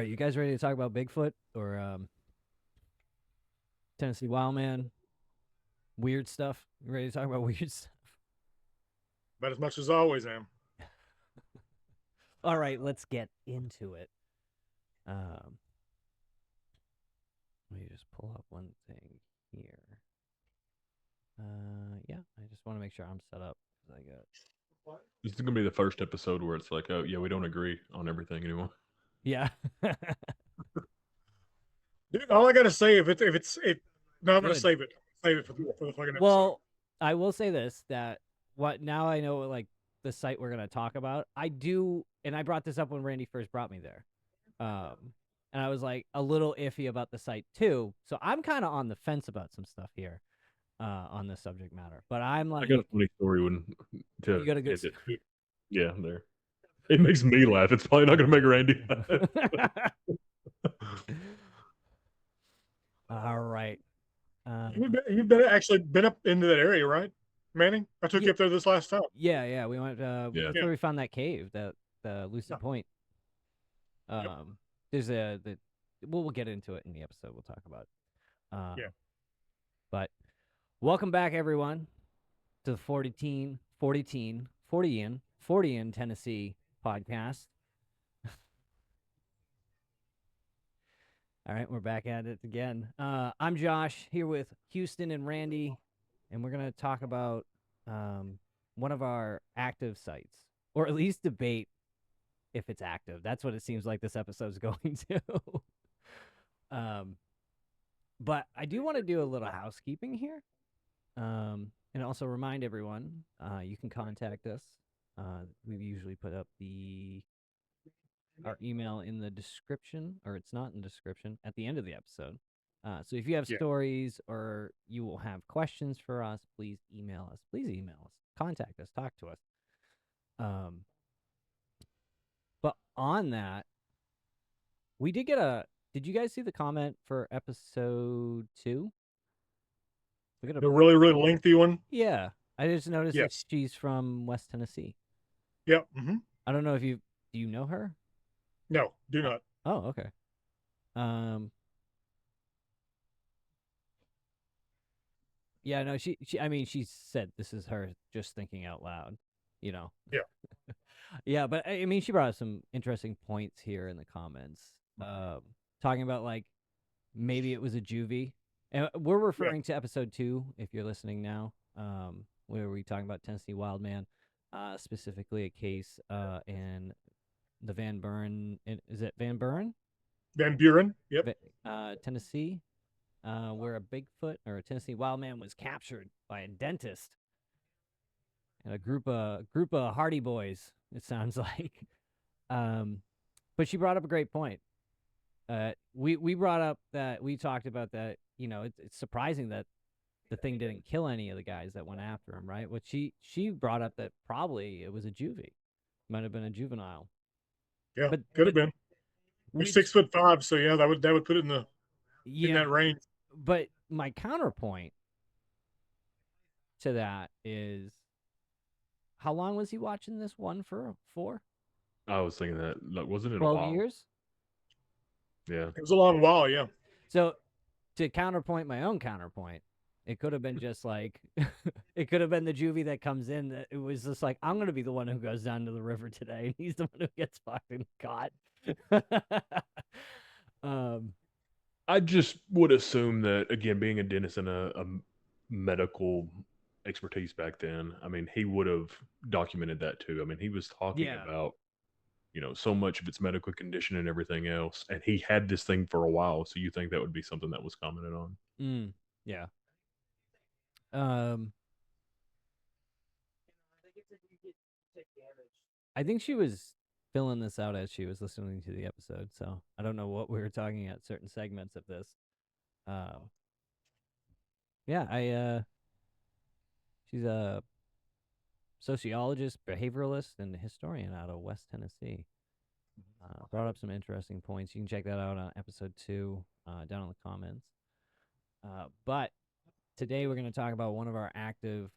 right, you guys ready to talk about Bigfoot or Tennessee Wildman? Weird stuff. You ready to talk about weird stuff? About as much as I always am. All right, let's get into it. Um, Let me just pull up one thing here. Yeah, I just want to make sure I'm set up because I got. This is gonna be the first episode where it's like, oh yeah, we don't agree on everything anymore. Yeah. Dude, all I gotta say, if no, I'm gonna Good. save it. Save it for the fucking episode. Well, I will say this that what now I know like the site we're gonna talk about. I do, and I brought this up when Randy first brought me there. And I was like a little iffy about the site too. So I'm kind of on the fence about some stuff here on this subject matter. But I'm I like, got a funny story to you got a good. end it. Yeah, there. It makes me laugh. It's probably not gonna make Randy laugh. All right. You've been actually been up into that area, right, Manning? I took Yeah, you up there this last time. yeah. We went. Yeah. That's where we found that cave, that the Lucid Yeah. Point. Yep. There's we'll get into it in the episode. We'll talk about it. Yeah. But welcome back, everyone, to the 40 in Tennessee podcast. All right, we're back at it again. I'm Josh, here with Houston and Randy, and we're going to talk about one of our active sites, or at least debate if it's active. That's what it seems like this episode's going to. But I do want to do a little housekeeping here, and also remind everyone you can contact us. We usually put up our email in the description, or it's not in the description, at the end of the episode. So if you have stories or you will have questions for us, please email us. Contact us. Talk to us. But on that, we did get did you guys see the comment for episode 2? The really, really lengthy one. Yeah. I just noticed that Yes. she's from West Tennessee. Yep. Mm-hmm. I don't know if do you know her? No, do not. Oh, okay. Yeah, no, she I mean, she said this is her just thinking out loud, you know. Yeah. Yeah, but I mean, she brought up some interesting points here in the comments. Talking about like maybe it was a juvie. And we're referring to episode 2 if you're listening now. Where we talking about Tennessee Wildman, specifically a case in the Van Buren. Is it Van Buren? Van Buren. Yep. Tennessee, where a Bigfoot or a Tennessee Wildman was captured by a dentist and a group of hardy boys. It sounds like. But she brought up a great point. We brought up that we talked about that. You know, it's surprising that the thing didn't kill any of the guys that went after him, right? What she brought up that probably it was a juvie, might have been a juvenile. Yeah, could have been. He's 6'5", so yeah, that would put it in that range. But my counterpoint to that is, how long was he watching this one for? I was thinking that. Like, wasn't it 12 a while? years? Yeah. It was a long while, yeah. So to counterpoint my own counterpoint, it could have been just like, it could have been the juvie that comes in. That it was just like, I'm going to be the one who goes down to the river today. And he's the one who gets fucking caught. I just would assume that, again, being a dentist and a medical expertise back then, I mean, he would have documented that too. I mean, he was talking about, so much of its medical condition and everything else, and he had this thing for a while. So you think that would be something that was commented on? Yeah. I think she was filling this out as she was listening to the episode, so I don't know what we were talking at certain segments of this. Yeah, she's a sociologist, behavioralist, and historian out of West Tennessee. Brought up some interesting points. You can check that out on episode 2 down in the comments. But today we're going to talk about one of our active,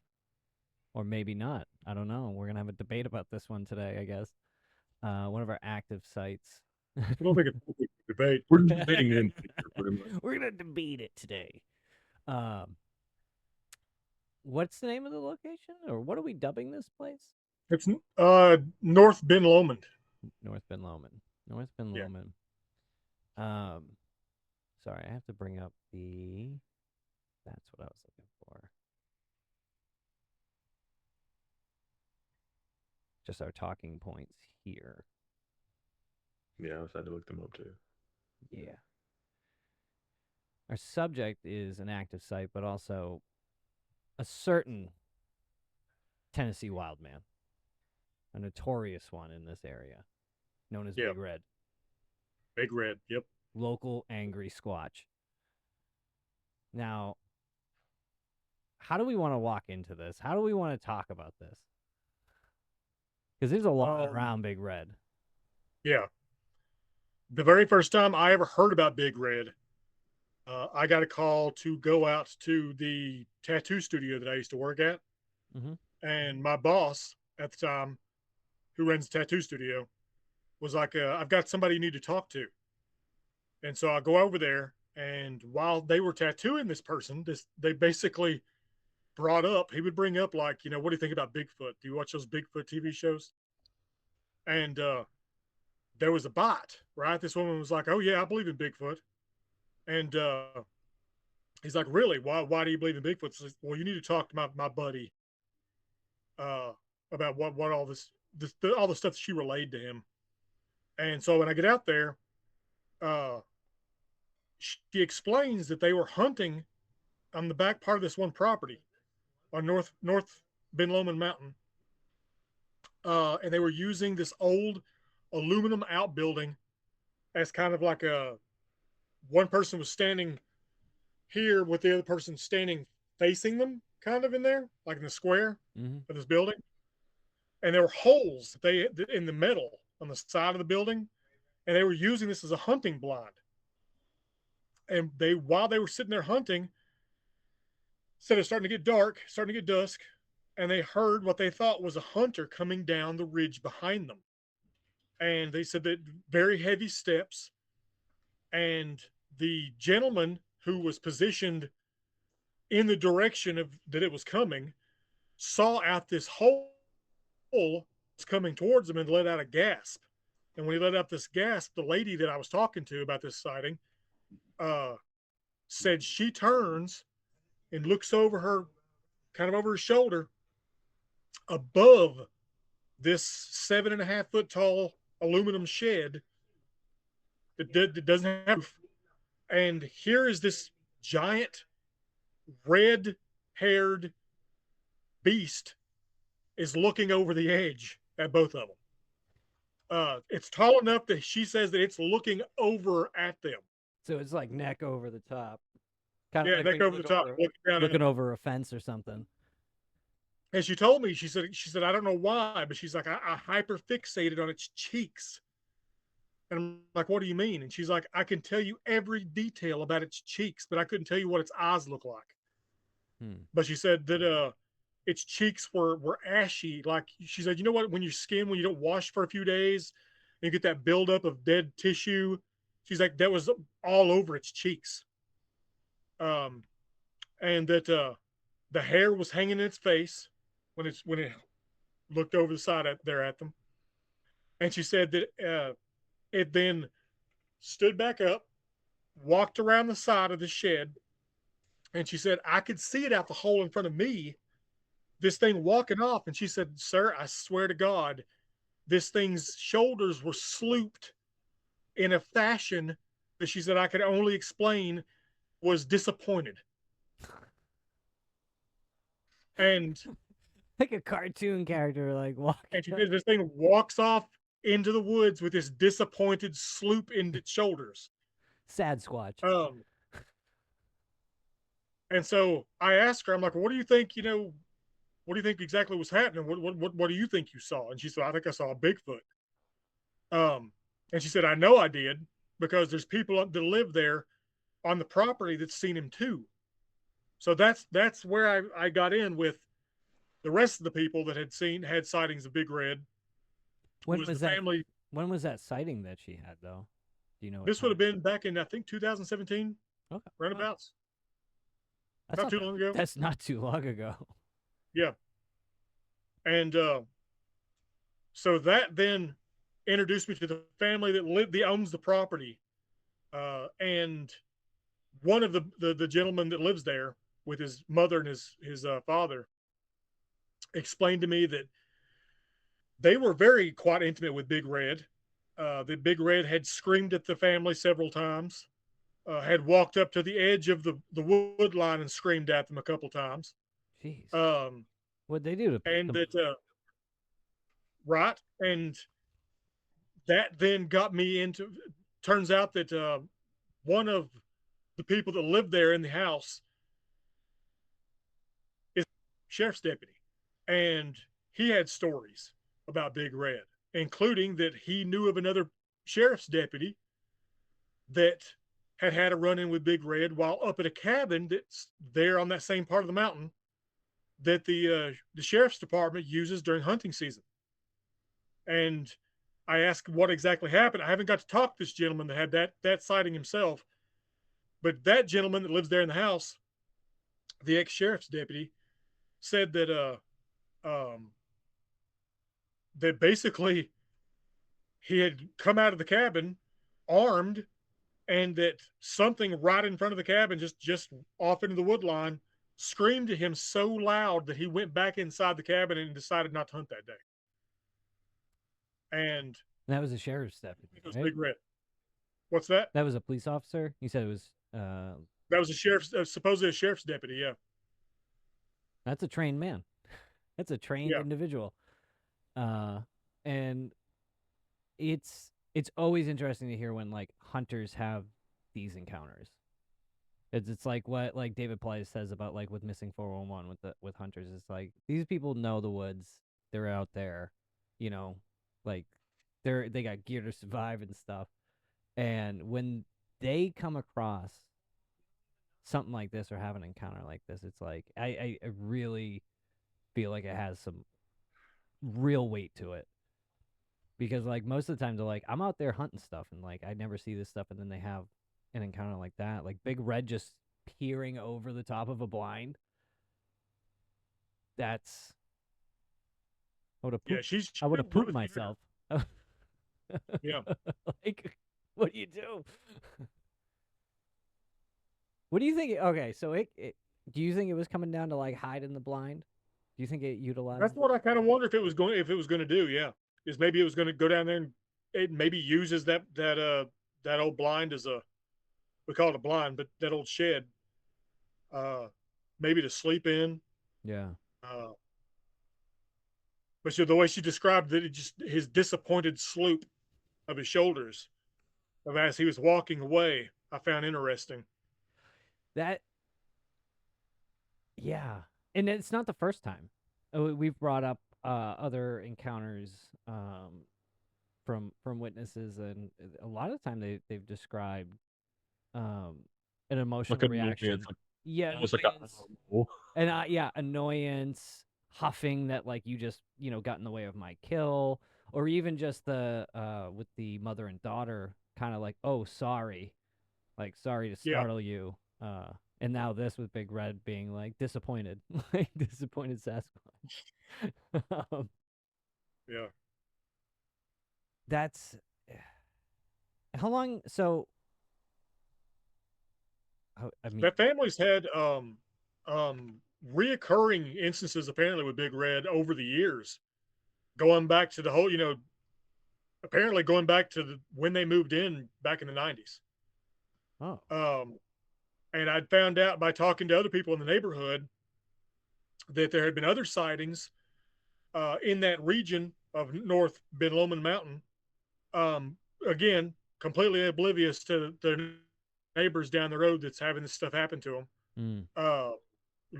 or maybe not. I don't know. We're going to have a debate about this one today, I guess. One of our active sites. I don't think it's a big debate. We're just debating in pretty much. We're gonna debate it today. What's the name of the location, or what are we dubbing this place? It's North Ben Lomand. North Ben Lomand. North Ben Yeah. Lomand. Sorry, I have to bring up the. That's what I was looking for. Just our talking points here. Yeah, I was had to look them up too. Yeah. Our subject is an active site, but also a certain Tennessee wild man, a notorious one in this area, known as Yeah. Big Red, Big Red. Yep. local angry squatch. Now, how do we want to walk into this? How do we want to talk about this? Because there's a lot around Big Red. Yeah. The very first time I ever heard about Big Red, I got a call to go out to the tattoo studio that I used to work at. Mm-hmm. And my boss at the time, who runs the tattoo studio, was like, I've got somebody you need to talk to. And so I go over there, and while they were tattooing this person, they basically brought up, he would bring up, like, what do you think about Bigfoot? Do you watch those Bigfoot TV shows? And there was a bot, right? This woman was like, oh, yeah, I believe in Bigfoot. And he's like, really? Why do you believe in Bigfoot? Says, well, you need to talk to my buddy about what all this all the stuff that she relayed to him. And so when I get out there, she explains that they were hunting on the back part of this one property on North Ben Lomand Mountain. And they were using this old aluminum outbuilding as kind of like one person was standing here with the other person standing facing them, kind of in there, like in the square of this building. And there were holes in the metal on the side of the building, and they were using this as a hunting blind. And while they were sitting there hunting, said it's starting to get dark, starting to get dusk, and they heard what they thought was a hunter coming down the ridge behind them. And they said that very heavy steps, and the gentleman who was positioned in the direction that it was coming saw out this hole was coming towards him and let out a gasp. And when he let out this gasp, the lady that I was talking to about this sighting said she turns and looks over kind of over her shoulder above this 7.5 foot tall aluminum shed that doesn't have. And here is this giant red haired beast is looking over the edge at both of them. It's tall enough that she says that it's looking over at them. So it's like neck over the top. Kind of like neck over the top, looking over a fence or something. And she told me, she said, I don't know why, but she's like, I hyper fixated on its cheeks. And I'm like, what do you mean? And she's like, I can tell you every detail about its cheeks, but I couldn't tell you what its eyes look like. But she said that its cheeks were ashy. Like, she said, you know what, when your skin, when you don't wash for a few days, and you get that buildup of dead tissue, she's like, that was all over its cheeks. And that the hair was hanging in its face when it looked over the side there at them. And she said that it then stood back up, walked around the side of the shed, and she said, I could see it out the hole in front of me, this thing walking off. And she said, sir, I swear to God, this thing's shoulders were slooped in a fashion that she said I could only explain was disappointed. And like a cartoon character, like walking. And she said this thing walks off into the woods with this disappointed sloop in its shoulders. Sad Squatch. And so I asked her, I'm like, what do you think, what do you think exactly was happening? What do you think you saw? And she said, I think I saw a Bigfoot. And she said, I know I did, because there's people that live there on the property that's seen him too. So that's where I got in with the rest of the people that had sightings of Big Red. When was that? When was that sighting that she had, though? Do you know what This would have time? been back in, I think, 2017, Okay. Well, roundabouts. that's Not not too that. long ago. That's not too long ago. Yeah. And so that then introduced me to the family that owns the property. And one of the gentlemen that lives there with his mother and his father explained to me that they were very quite intimate with Big Red. That Big Red had screamed at the family several times, had walked up to the edge of the wood line and screamed at them a couple times. Jeez. Um, What'd they do to and them? that right, and that then got me into. Turns out that one of the people that lived there in the house is sheriff's deputy, and he had stories about Big Red, including that he knew of another sheriff's deputy that had a run-in with Big Red while up at a cabin that's there on that same part of the mountain that the sheriff's department uses during hunting season. And I asked what exactly happened. I haven't got to talk to this gentleman that had that sighting himself, but that gentleman that lives there in the house, the ex-sheriff's deputy, said um, that basically he had come out of the cabin armed, and that something right in front of the cabin, just off into the wood line, screamed to him so loud that he went back inside the cabin and decided not to hunt that day. And That was a sheriff's deputy, it was right? Big Red. What's that? That was a police officer. You said it was. That was a sheriff's, supposedly a sheriff's deputy. Yeah. That's a trained man. That's a trained Yeah. individual. And it's always interesting to hear when like hunters have these encounters. It's like what like David Pleiss says about like with missing 411 with hunters. It's like these people know the woods. They're out there, you know, like they got gear to survive and stuff. And when they come across something like this or have an encounter like this, it's like I really feel like it has some real weight to it. Because like most of the time they're like, I'm out there hunting stuff and like I never see this stuff, and then they have an encounter like that. Like Big Red just peering over the top of a blind. That's I would have Yeah. pooped. She's I would have really pooped myself. Yeah. Like, what do you do? What do you think? Okay, so do you think it was coming down to like hide in the blind? Do you think it utilized? That's what I kind of wonder if it was going to do. Yeah, is maybe it was going to go down there and it maybe uses that old blind as a, we call it a blind, but that old shed, uh, maybe to sleep in. Yeah. Uh, but the way she described it, his disappointed sloop of his shoulders, of as he was walking away, I found interesting. That. Yeah, and it's not the first time. We've brought up other encounters from witnesses, and a lot of the time they've described an emotional Like reaction. annoyance, like Yeah, almost like annoyance. oh. And yeah, annoyance, huffing that like you just got in the way of my kill, or even just the with the mother and daughter kind of like, oh, sorry, like sorry to Yeah. startle you. And now this with Big Red being like disappointed, like disappointed Sasquatch. Yeah. That's how long. So I mean, That family's had reoccurring instances apparently with Big Red over the years, going back to the whole, apparently going back to when they moved in back in the 90s. oh, And I'd found out by talking to other people in the neighborhood that there had been other sightings in that region of North Ben Lomand Mountain. Again, completely oblivious to their neighbors down the road that's having this stuff happen to them.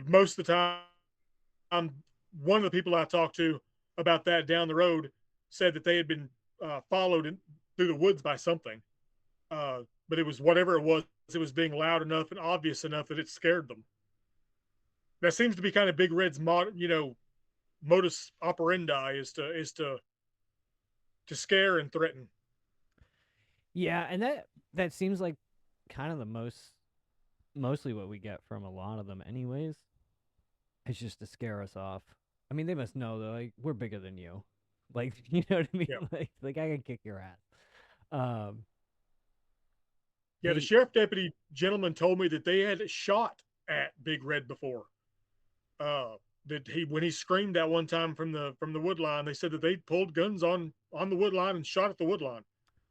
Most of the time, one of the people I talked to about that down the road said that they had been followed through the woods by something. But it was whatever it was being loud enough and obvious enough that it scared them. That seems to be kind of Big Red's modus operandi is to to scare and threaten. Yeah, and that seems like kind of the mostly what we get from a lot of them anyways. It's just to scare us off. I mean, they must know though, like we're bigger than you. Like, you know what I mean? Yeah. Like I can kick your ass. Um Yeah, the they sheriff deputy gentleman told me that they had shot at Big Red before. Uh, that he when he screamed that one time from the wood line, they said that they pulled guns on the wood line and shot at the wood line.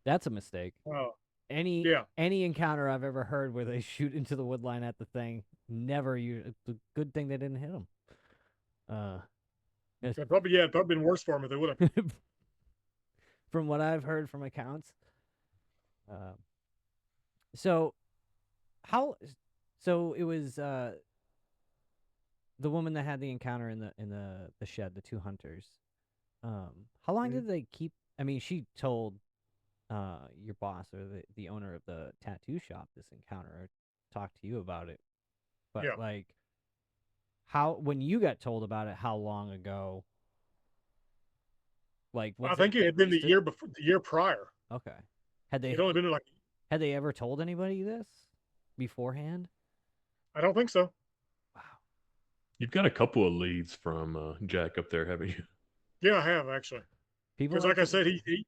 that's a mistake. Uh, Any yeah, any encounter I've ever heard where they shoot into the wood line at the thing, never you it's a good thing they didn't hit them. it'd probably been worse for him if they would have. From what I've heard from accounts. Uh, so how so it was the woman that had the encounter in the shed, the two hunters. How long did they keep? I mean, she told your boss or the owner of the tattoo shop this encounter, or talked to you about it. But Yeah. like, how when you got told about it, how long ago? Like, was I think it had been the year before, the year prior. Okay. Had It'd only been like, had they ever told anybody this beforehand? I don't think so. Wow. You've got a couple of leads from Jack up there, haven't you? Yeah, I have actually. People Because like I said, he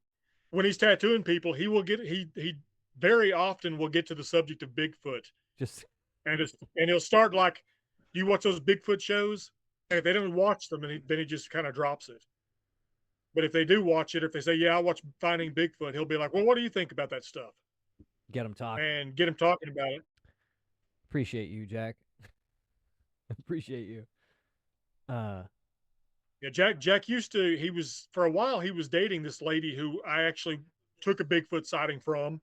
when he's tattooing people, he very often will get to the subject of Bigfoot, just and he'll start like, you watch those Bigfoot shows, and if they don't watch them, and then he just kind of drops it. But if they do watch it, if they say, "Yeah, I watch Finding Bigfoot," he'll be like, "Well, what do you think about that stuff?" get them talking. And get him talking about it. Appreciate you, Jack. Appreciate you. Yeah, Jack used to. He was for a while. He was dating this lady who I actually took a Bigfoot sighting from.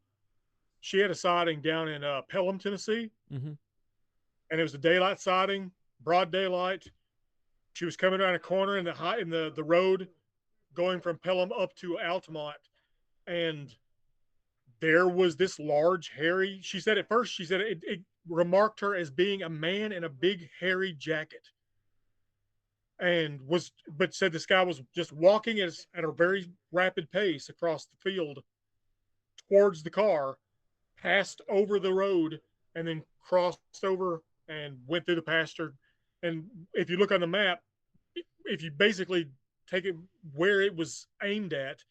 She had a sighting down in Pelham, Tennessee, Mm-hmm. and it was a daylight sighting, broad daylight. She was coming around a corner in the road, going from Pelham up to Altamont, and there was this large, hairy. She said at first, she said it remarked her as being a man in a big, hairy jacket, and but said this guy was just walking at a very rapid pace across the field towards the car, passed over the road, and then crossed over and went through the pasture. And if you look on the map, if you basically take it where it was aimed at,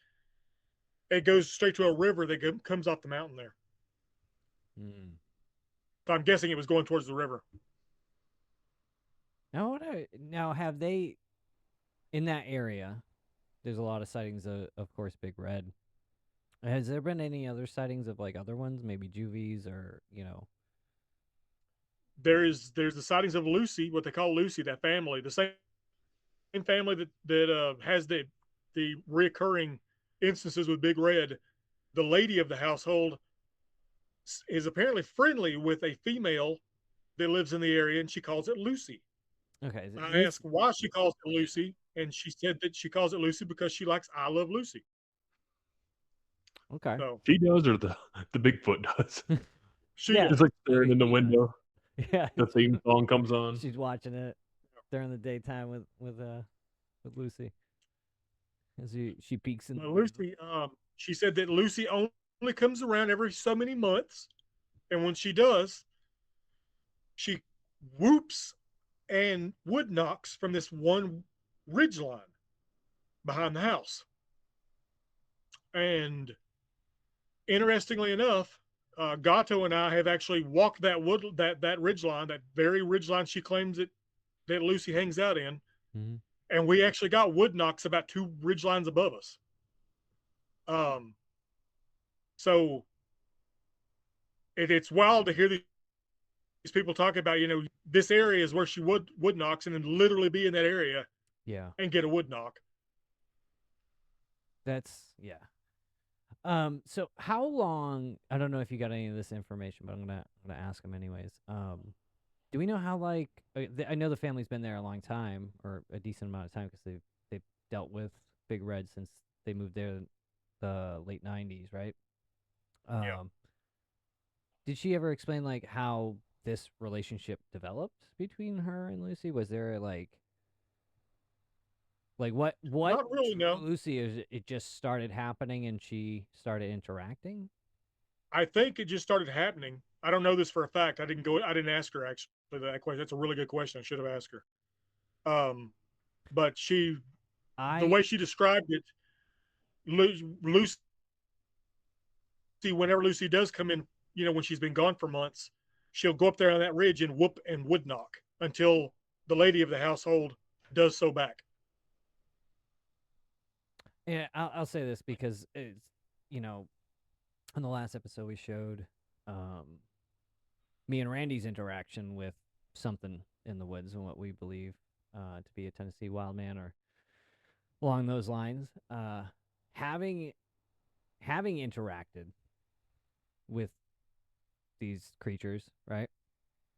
it goes straight to a river that comes off the mountain there. Mm. So I'm guessing it was going towards the river. Now have they in that area? There's a lot of sightings of course, Big Red. Has there been any other sightings of like other ones, maybe juvies or There's the sightings of Lucy, what they call Lucy, that family, the same family that has the reoccurring instances with Big Red. The lady of the household is apparently friendly with a female that lives in the area, and she calls it Lucy. Okay. I asked why she calls it Lucy, and she said that she calls it Lucy because she likes I Love Lucy. Okay. So She does, or the Bigfoot does. Yeah. Just like staring in the window. Yeah. The theme song comes on. She's watching it during the daytime with Lucy. As she peeks in. Lucy, she said that Lucy only comes around every so many months, and when she does, she whoops and wood knocks from this one ridge line behind the house. And interestingly enough, Gato and I have actually walked that ridge line, that very ridge line she claims that Lucy hangs out in, Mm-hmm. and we actually got wood knocks about 2 ridge lines above us. So it's wild to hear these people talk about, this area is where she wood knocks, and then literally be in that area, Yeah. and get a wood knock. That's yeah. So how long? I don't know if you got any of this information, but I'm gonna ask him anyways. Do we know how I know the family's been there a long time, or a decent amount of time, because they've dealt with Big Red since they moved there the late '90s, right? Yeah. Did she ever explain like how this relationship developed between her and Lucy? Was there Like what Not really, drew no. Lucy is it just started happening and she started interacting? I think it just started happening. I don't know this for a fact. I didn't ask her actually that question. That's a really good question. I should have asked her. But the I way she described it, Lucy, whenever Lucy does come in, when she's been gone for months, she'll go up there on that ridge and whoop and wood knock until the lady of the household does so back. Yeah, I'll say this because it's you know, in the last episode we showed me and Randy's interaction with something in the woods and what we believe to be a Tennessee wild man or along those lines. Having interacted with these creatures, right?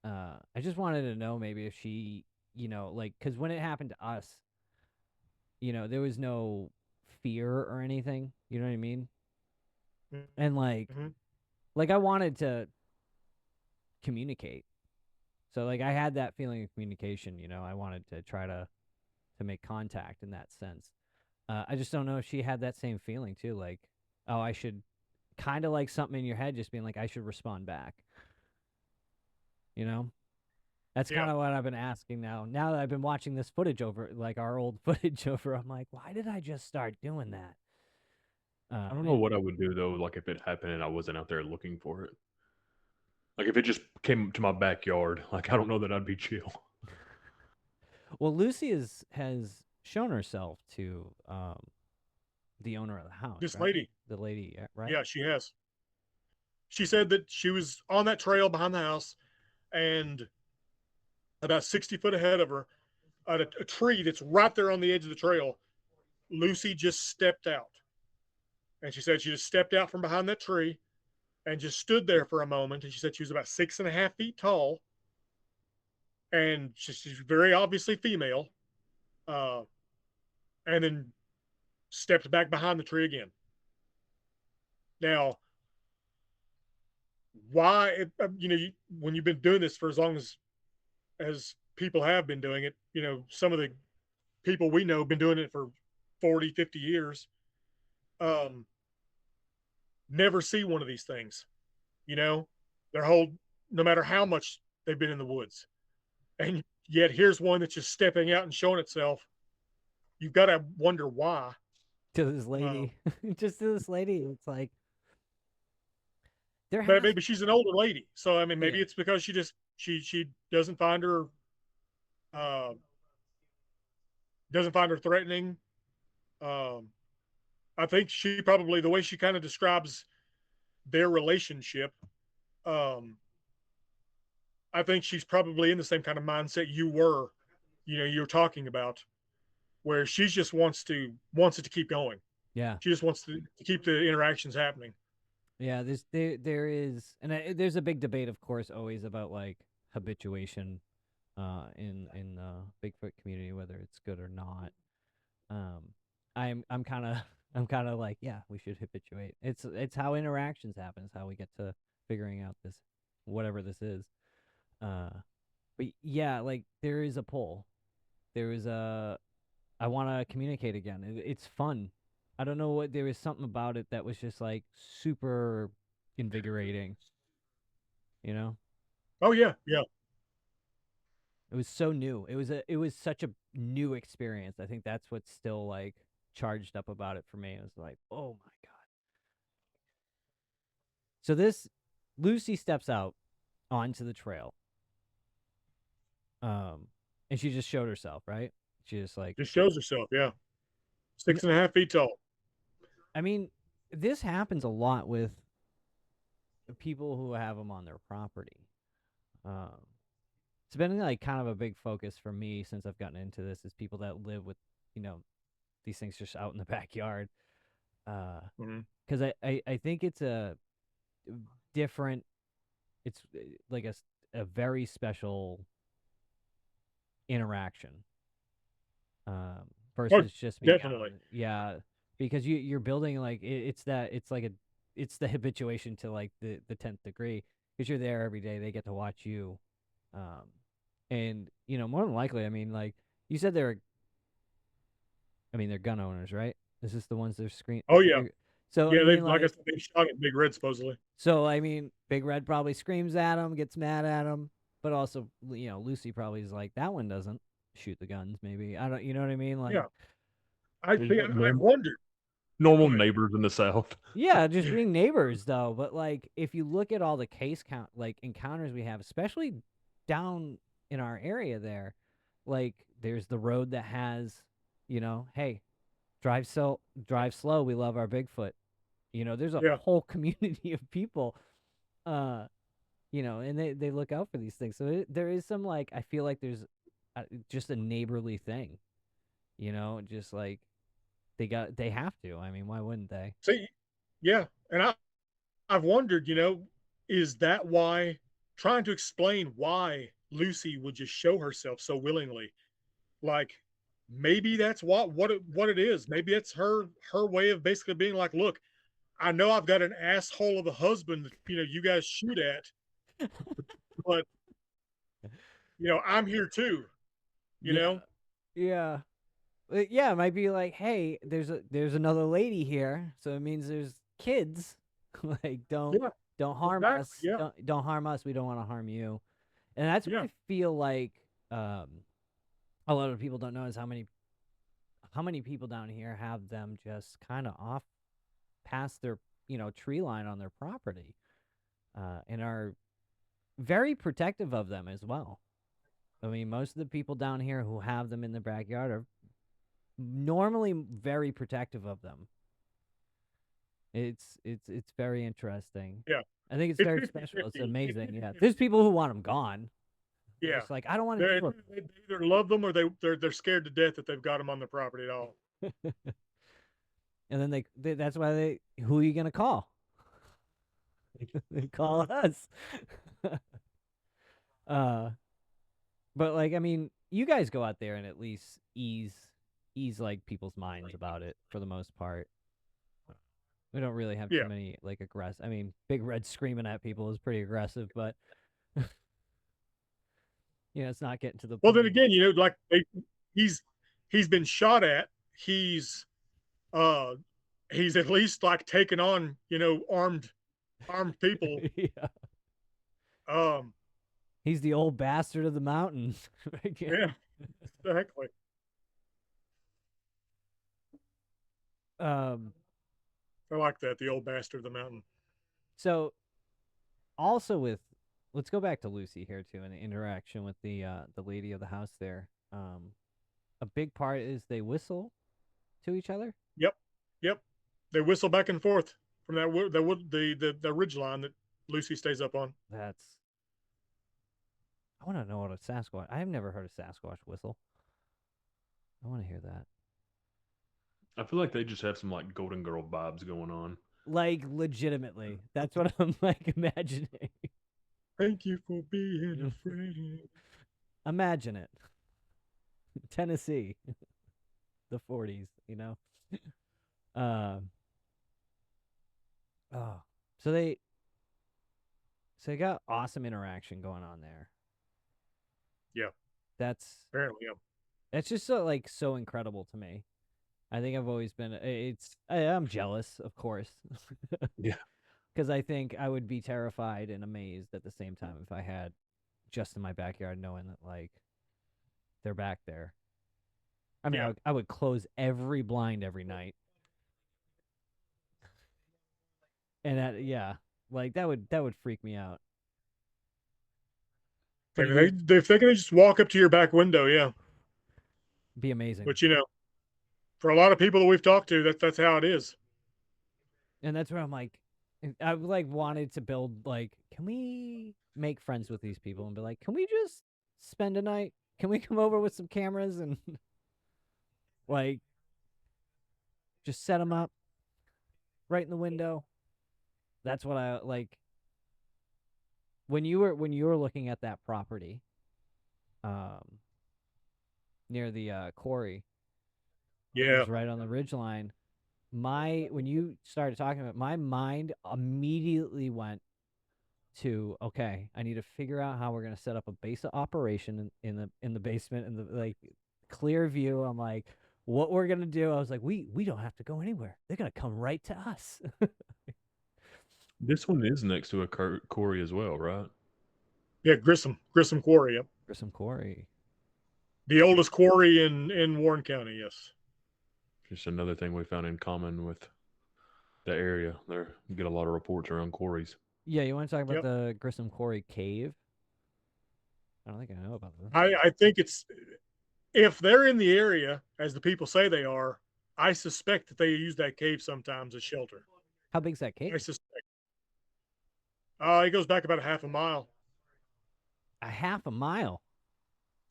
I just wanted to know maybe if she, like, because when it happened to us, there was no fear or anything. You know what I mean? And Mm-hmm. like I wanted to communicate. So like I had that feeling of communication. I wanted to try to make contact in that sense. I just don't know if she had that same feeling too. Like, oh, I should kind of like something in your head, just being like, I should respond back. You know, that's Yeah. kind of what I've been asking now. Now that I've been watching this footage over, like our old footage over, I'm like, why did I just start doing that? I don't know what I would do though, like if it happened and I wasn't out there looking for it. Like if it just came to my backyard, like I don't know that I'd be chill. Well, Lucy has shown herself to the owner of the house, This right? lady. The lady, right? Yeah, she has. She said that she was on that trail behind the house, and about 60 foot ahead of her, at a tree that's right there on the edge of the trail, Lucy just stepped out. And she said she just stepped out from behind that tree and just stood there for a moment. And she said she was about 6.5 feet tall, and she's very obviously female. Uh, and then stepped back behind the tree again. Now, why? When you've been doing this for as long as people have been doing it, some of the people we know have been doing it for 40, 50 years. Um, Never see one of these things. Their whole, no matter how much they've been in the woods, and yet here's one that's just stepping out and showing itself. You've got to wonder why. To this lady, just to this lady, it's like But maybe she's an older lady, so I mean, maybe Yeah. it's because she doesn't find her uh, threatening. Um, I think she probably, the way she kind of describes their relationship, um, I think she's probably in the same kind of mindset you're talking about, where she just wants it to keep going. Yeah. She just wants to keep the interactions happening. Yeah, there is, and there's a big debate, of course, always about like habituation, in the Bigfoot community, whether it's good or not. Um, I'm kind of I'm kind of like, yeah, we should habituate. It's how interactions happen. It's how we get to figuring out this, whatever this is. Uh, but yeah, like there is a pull. There is a I want to communicate again. It's fun. I don't know what there was something about it that was just like super invigorating. You know, Oh yeah, yeah. it was so new. It was such a new experience. I think that's what's still like charged up about it for me. It was like, oh my god. So this Lucy steps out onto the trail, um, and she just showed herself, right? She just like, Just shows herself. Yeah, 6.5 feet tall. I mean, this happens a lot with people who have them on their property. Um, it's been like kind of a big focus for me since I've gotten into this is people that live with, you know, these things just out in the backyard. Because I think it's a different, it's like a very special interaction. Oh, Versus just being definitely. out. Yeah, because you're building like it's the habituation to like the 10th degree because you're there every day. They get to watch you, and more than likely, I mean, like you said, they're I mean, they're gun owners, right? Is this the ones they're screaming? Oh yeah, So yeah. I They mean, like I like, said, they shot at Big Red supposedly. so I mean, Big Red probably screams at him, gets mad at him, but also, Lucy probably is like, that one doesn't shoot the guns. Maybe I don't. You know what I mean? Like, Yeah, I You think got I normal, wondered. normal Go ahead. neighbors in the South. yeah, just being neighbors though. But like, if you look at all the case count, like encounters we have, especially down in our area there, like there's the road that has, hey, drive slow. We love our Bigfoot. There's a Yeah. whole community of people, uh, and they look out for these things. So there is some, like, I feel like there's just a neighborly thing, just like they have to. I mean, why wouldn't they? See, yeah, and I've wondered, is that why? Trying to explain why Lucy would just show herself so willingly. Like maybe that's what it is. Maybe it's her way of basically being like, look, I know I've got an asshole of a husband that you guys shoot at, but I'm here too. You Yeah, know? yeah. Yeah, it might be like, hey, there's another lady here, so it means there's kids. Like, Yeah, don't harm exactly. us. Yeah, Don't harm us. We don't want to harm you. And that's what yeah, I feel like. A lot of people don't know is how many people down here have them just kind of off past their tree line on their property, and are very protective of them as well. I mean, most of the people down here who have them in their backyard are normally very protective of them. It's very interesting. yeah. I think it's It's very 50 special. It's 50. It's amazing. 50 Yeah, 50. there's people who want them gone. They're Yeah. just like, I don't want to They deal they either love them or they're scared to death that they've got them on their property at all. with. And then that's why who are you gonna call? They call us. uh, but like, I mean, you guys go out there and at least ease like people's minds about it for the most part. We don't really have too Yeah. many like aggressive. I mean, Big Red screaming at people is pretty aggressive, but it's not getting to the Well, point. then again, like he's been shot at. Uh he's at least like taken on, armed people. Yeah, Um, he's the old bastard of the mountains. yeah, exactly. um. I like that, the old bastard of the mountain. So also let's go back to Lucy here too, and the interaction with the lady of the house there. A big part is they whistle to each other. Yep, yep. They whistle back and forth from the ridge line that Lucy stays up on. I want to know what a Sasquatch. I've never heard a Sasquatch whistle. I want to hear that. I feel like they just have some like Golden Girl vibes going on. Like, legitimately, that's what I'm like imagining. Thank you for being a friend. Imagine it. Tennessee, the 40s. Uh, oh, so they got awesome interaction going on there. Yeah, That's apparently, yeah. That's just so incredible to me. I think I've always been. I'm jealous, of course. Yeah. Because I think I would be terrified and amazed at the same time if I had just in my backyard knowing that like they're back there. I mean, Yeah. I would close every blind every night, and like that would freak me out. But If they can just walk up to your back window, yeah. be amazing. But for a lot of people that we've talked to, that's how it is. And that's where I'm like, I like wanted to build like, can we make friends with these people and be like, can we just spend a night? Can we come over with some cameras and like just set them up right in the window? That's what I like. When you were looking at that property, near the quarry, Yeah. was right on the ridgeline. When you started talking about it, my mind immediately went to, okay, I need to figure out how we're gonna set up a base of operation in the basement and the like clear view. I'm like, what we're gonna do. I was like, we don't have to go anywhere. They're gonna come right to us. This one is next to a quarry as well, right? Yeah, Grissom Quarry. Yep. Grissom Quarry. The oldest quarry in Warren County. Yes. Just another thing we found in common with the area. There, you get a lot of reports around quarries. Yeah, you want to talk about Yep. the Grissom Quarry Cave? I don't think I know about this. I think it's, if they're in the area as the people say they are, I suspect that they use that cave sometimes as shelter. How big's that cave? I suspect. It goes back about a half a mile. A half a mile.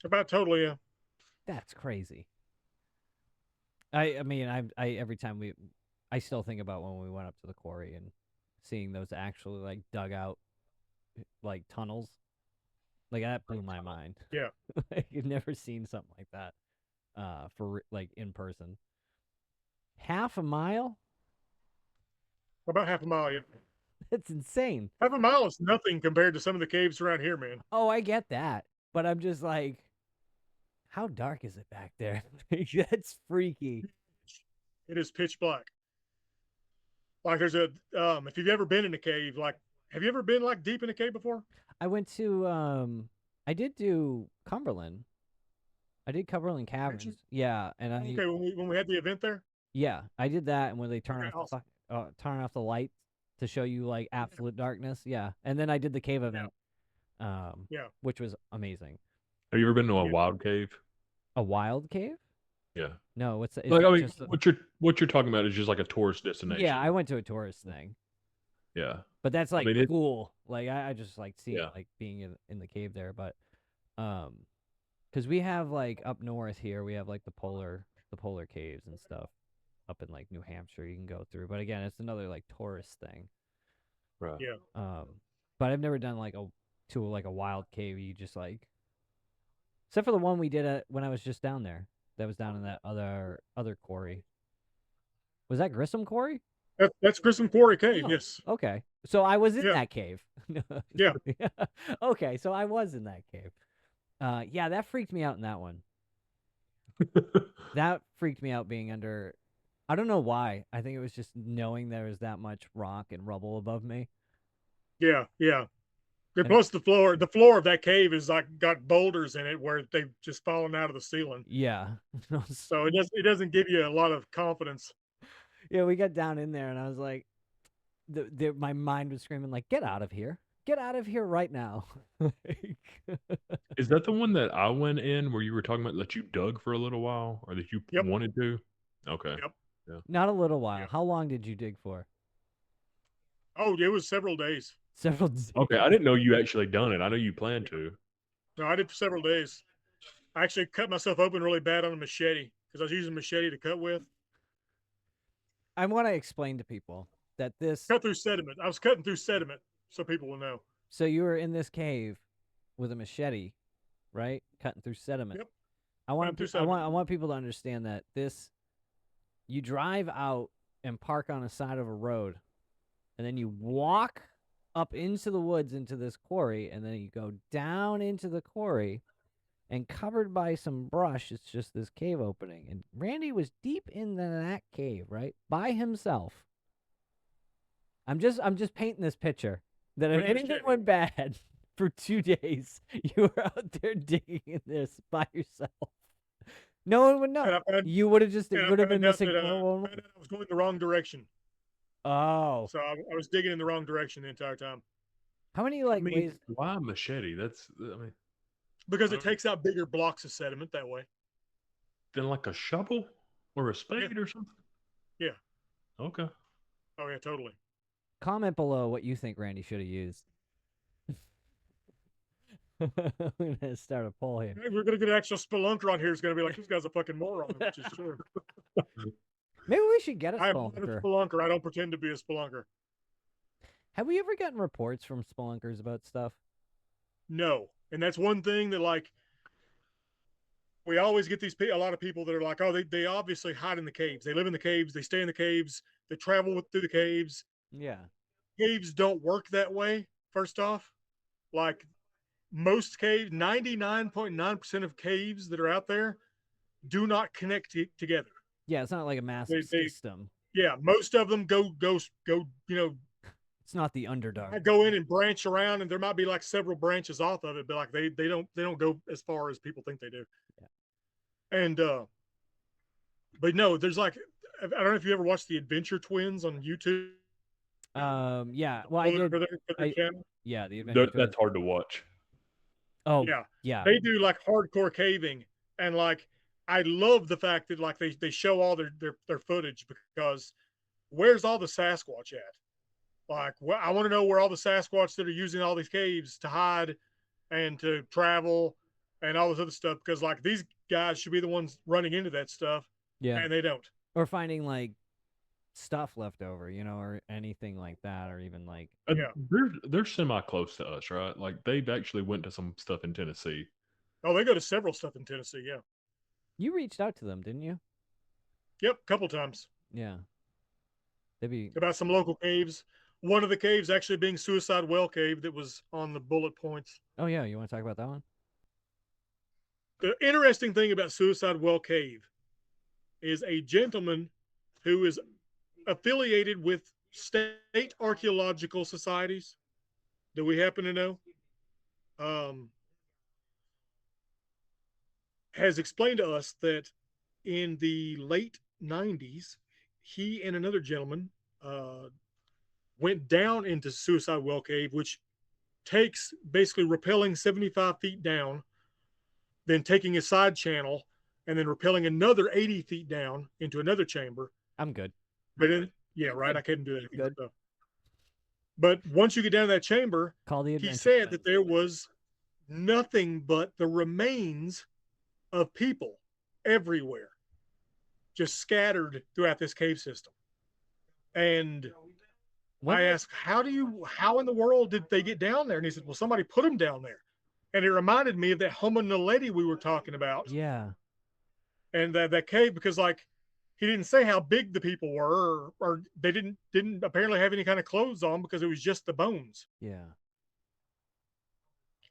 About totally. Yeah. That's crazy. I mean, I every time I still think about when we went up to the quarry and seeing those actually like dug out like tunnels. Like that blew my mind. Yeah. Like, you've never seen something like that for like in person. Half a mile? About half a mile. Yeah. That's insane. Half a mile is nothing compared to some of the caves around here, man. Oh, I get that. But I'm just like, how dark is it back there? That's freaky. It is pitch black. Like there's a if you've ever been in a cave, like have you ever been like deep in a cave before? I went to I did do Cumberland. I did Cumberland Caverns. Yeah, and I Okay, when we had the event there? yeah, I did that, and when they turn Okay, off awesome. turn off the lights to show you like absolute darkness. Yeah, and then I did the cave event, Yeah. which was amazing. Have you ever been to a wild cave? A wild cave? Yeah. No, what's that? Like, I mean, what you're talking about is just like a tourist destination. Yeah, I went to a tourist thing. Yeah. But that's like I mean, cool. Like I just like seeing Yeah. like being in the cave there, but because we have like up north here, we have like the polar caves and stuff up in like New Hampshire you can go through. But again, it's another like tourist thing. Right. Yeah. But I've never done like a wild cave. You just like, except for the one we did when I was just down there. That was down in that other quarry. Was that Grissom Quarry? That's Grissom Quarry Cave. Oh, Yes. okay. So I was in Yeah. that cave. Yeah. Okay, so I was in that cave. Yeah, that freaked me out in that one. That freaked me out being under. I don't know why. I think it was just knowing there was that much rock and rubble above me. Yeah. Yeah. And plus the floor of that cave is like got boulders in it where they've just fallen out of the ceiling. Yeah. So it doesn't give you a lot of confidence. Yeah, we got down in there and I was like, my mind was screaming like, "Get out of here! Get out of here right now!" Is that the one that I went in where you were talking about that you dug for a little while or that you Yep. wanted to? Okay. Yep. Yeah. Not a little while. Yeah. How long did you dig for? Oh, it was several days. Several days. Okay, I didn't know you actually done it. I know you planned to. No, I did for several days. I actually cut myself open really bad on a machete because I was using a machete to cut with. I want to explain to people that this. Cut through sediment. I was cutting through sediment so people will know. So you were in this cave with a machete, right? Cutting through sediment. Yep. I want people to understand that you drive out and park on the side of a road, and then you walk up into the woods into this quarry, and then you go down into the quarry, and covered by some brush, it's just this cave opening. And Randy was deep in that cave, right, by himself. I'm just painting this picture that if anything went bad for 2 days, you were out there digging in this by yourself. No one would know. You would have just been missing. I was going the wrong direction. Oh. So I was digging in the wrong direction the entire time. How many ways? Why a machete? Because it takes out bigger blocks of sediment that way. Then like a shovel or a spade or something? Yeah. Okay. Oh yeah, totally. Comment below what you think Randy should have used. We're gonna start a poll here. Hey, we're gonna get an actual spelunker on here. It's gonna be like, this guy's a fucking moron, which is true. Maybe we should get a I'm spelunker. not a spelunker. I don't pretend to be a spelunker. Have we ever gotten reports from spelunkers about stuff? No, and that's one thing that like we always get a lot of people that are like, oh, they obviously hide in the caves. They live in the caves. They stay in the caves. They travel through the caves. Yeah. Caves don't work that way. First off, like most caves, 99.9% of caves that are out there do not connect together. Yeah, it's not like a massive system. Yeah, most of them go. It's not the underdog. Go in and branch around, and there might be like several branches off of it, but like they don't go as far as people think they do. Yeah. And but no, there's like, I don't know if you ever watched the Adventure Twins on YouTube. Yeah. Well, I did. Yeah, the Adventure Twins. That's hard to watch. Oh, yeah. Yeah. They do like hardcore caving, and like I love the fact that like they show all their footage, because where's all the Sasquatch at? Like, well, I want to know where all the Sasquatch that are using all these caves to hide and to travel and all this other stuff, because like these guys should be the ones running into that stuff. Yeah. And they don't. Or finding like stuff left over, or anything like that, or even like they're semi close to us, right? Like they've actually went to some stuff in Tennessee. Oh, they go to several stuff in Tennessee. Yeah. You reached out to them, didn't you? Yep, a couple times. Yeah. They'd be about some local caves. One of the caves actually being Suicide Well Cave that was on the bullet points. Oh yeah, you want to talk about that one? The interesting thing about Suicide Well Cave is a gentleman who is affiliated with state archaeological societies that we happen to know, has explained to us that in the late 90s, he and another gentleman went down into Suicide Well Cave, which takes basically rappelling 75 feet down, then taking a side channel, and then rappelling another 80 feet down into another chamber. I'm good. But yeah, right. I couldn't do that. Good. But once you get down to that chamber, he said that there was nothing but the remains of people everywhere, just scattered throughout this cave system. And I asked, how in the world did they get down there? And he said, well, somebody put them down there. And it reminded me of that Homo naledi we were talking about. Yeah. And that cave, because like he didn't say how big the people were, or they didn't apparently have any kind of clothes on, because it was just the bones. Yeah.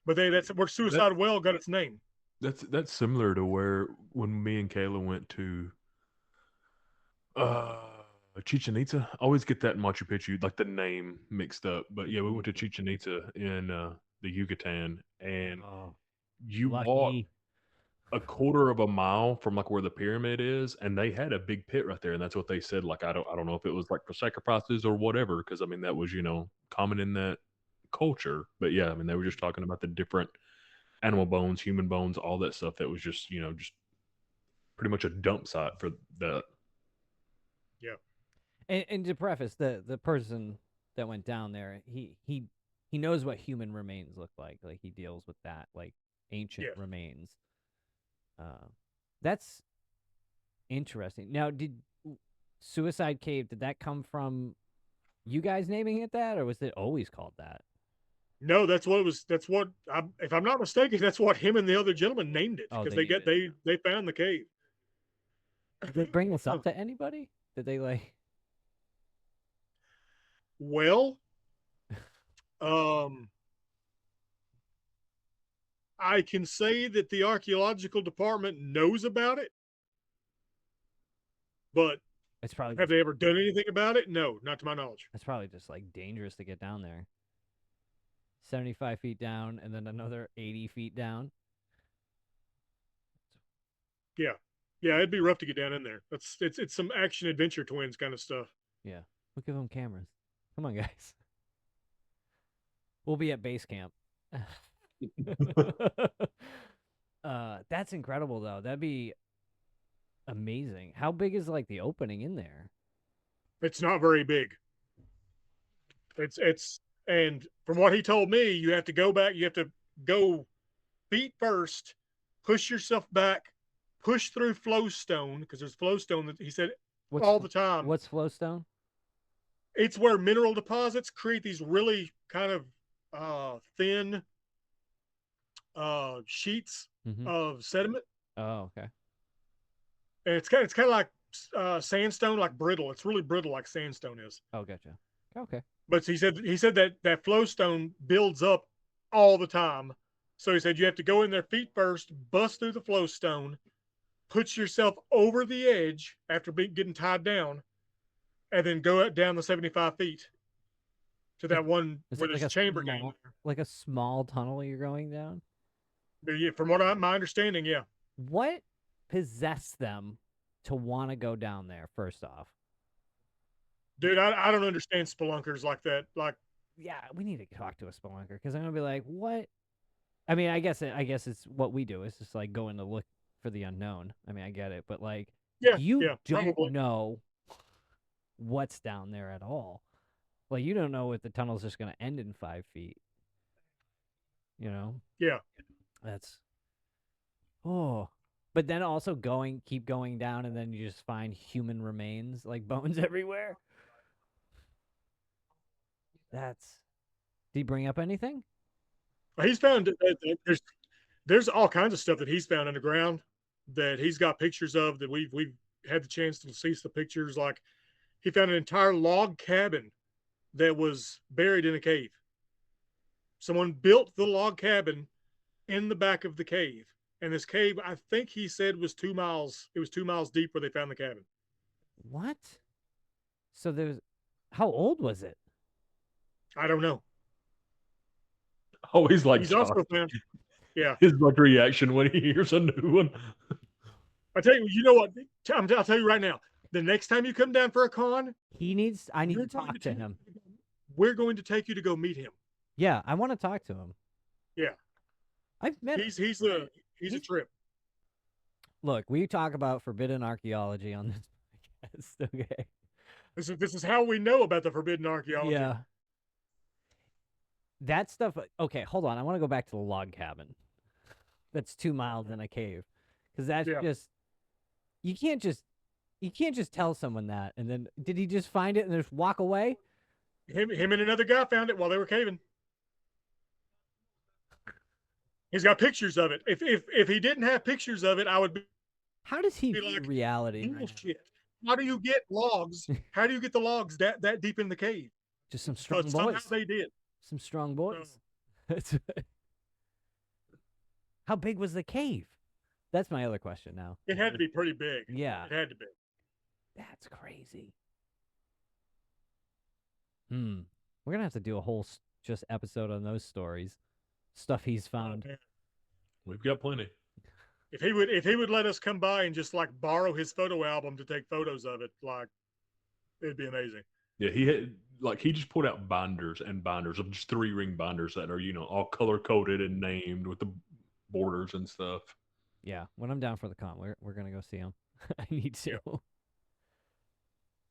But that's where Suicide Well got its name. That's similar to where when me and Kayla went to Chichen Itza. I always get that in Machu Picchu, like the name mixed up. But yeah, we went to Chichen Itza in the Yucatan, and you walk a quarter of a mile from like where the pyramid is, and they had a big pit right there, and that's what they said. Like I don't know if it was like for sacrifices or whatever, because I mean that was common in that culture. But yeah, I mean they were just talking about the different animal bones, human bones, all that stuff. That was just just pretty much a dump site for that. Yeah. And to preface, the person that went down there, he knows what human remains look like. Like he deals with that, like ancient remains. That's interesting. Now, did Suicide Cave, did that come from you guys naming it that, or was it always called that? No, that's what it was. That's what, if I'm not mistaken, that's what him and the other gentleman named it, because they found the cave. Did they bring this up to anybody? Did they like? Well, I can say that the archaeological department knows about it, but it's probably have they ever done anything about it? No, not to my knowledge. It's probably just like dangerous to get down there. 75 feet down and then another 80 feet down. Yeah, it'd be rough to get down in there. It's some action adventure twins kind of stuff. Yeah, we'll give them cameras. Come on, guys. We'll be at base camp. That's incredible though. That'd be amazing. How big is like the opening in there? It's not very big. It's and from what he told me, you have to go back, you have to go feet first, push yourself back, push through flowstone, because there's flowstone that he said all the time. What's flowstone? It's where mineral deposits create these really kind of thin sheets of sediment. Oh, okay. And it's kind of like sandstone, like brittle. It's really brittle, like sandstone is. Oh, gotcha. Okay. But he said that flowstone builds up all the time. So he said you have to go in there feet first, bust through the flowstone, put yourself over the edge after getting tied down, and then go out down the 75 feet to that one Is where it like there's a chamber down like a small tunnel you're going down? there. Yeah, from my understanding, yeah. What possessed them to want to go down there, first off? Dude, I don't understand spelunkers like that. Like, Yeah, we need to talk to a spelunker because I'm gonna be like, what? I mean, I guess it's what we do. It's just like going to look for the unknown. I mean, I get it, but like, yeah, you yeah, don't probably. know what's down there at all. Like, you don't know if the tunnel's just gonna end in 5 feet. You know? Yeah. That's But then also keep going down, and then you just find human remains, like bones everywhere. Did he bring up anything? He's found there's all kinds of stuff that he's found underground that he's got pictures of that we've had the chance to see some pictures. Like, he found an entire log cabin that was buried in a cave. Someone built the log cabin in the back of the cave. And this cave, I think he said, was 2 miles. It was 2 miles deep where they found the cabin. What? So how old was it? I don't know. Always like He's also found, yeah. his like reaction when he hears a new one. I tell you, you know what? I'll tell you right now. The next time you come down for a con, I need to talk to him. We're going to take you to go meet him. Yeah, I want to talk to him. Yeah. I've met He's a trip. Look, we talk about forbidden archaeology on this podcast, okay? This is how we know about the forbidden archaeology. Yeah. That stuff. Okay, hold on. I want to go back to the log cabin. That's 2 miles in a cave, because that's just you can't just tell someone that. And then did he just find it and just walk away? Him and another guy found it while they were caving. He's got pictures of it. If he didn't have pictures of it, I would be. How does he be view like, reality? Bullshit. How do you get logs? How do you get the logs that deep in the cave? Just some strong boys. Somehow they did. Some strong boys. So. How big was the cave? That's my other question now. It had to be pretty big. Yeah. It had to be. That's crazy. We're going to have to do a whole just episode on those stories. Stuff he's found. Oh, We've got plenty. If he would let us come by and just like borrow his photo album to take photos of it, like, it'd be amazing. Yeah, he just pulled out binders and binders of just 3-ring binders that are, all color coded and named with the borders and stuff. Yeah, when I'm down for the con, we're gonna go see him. I need to.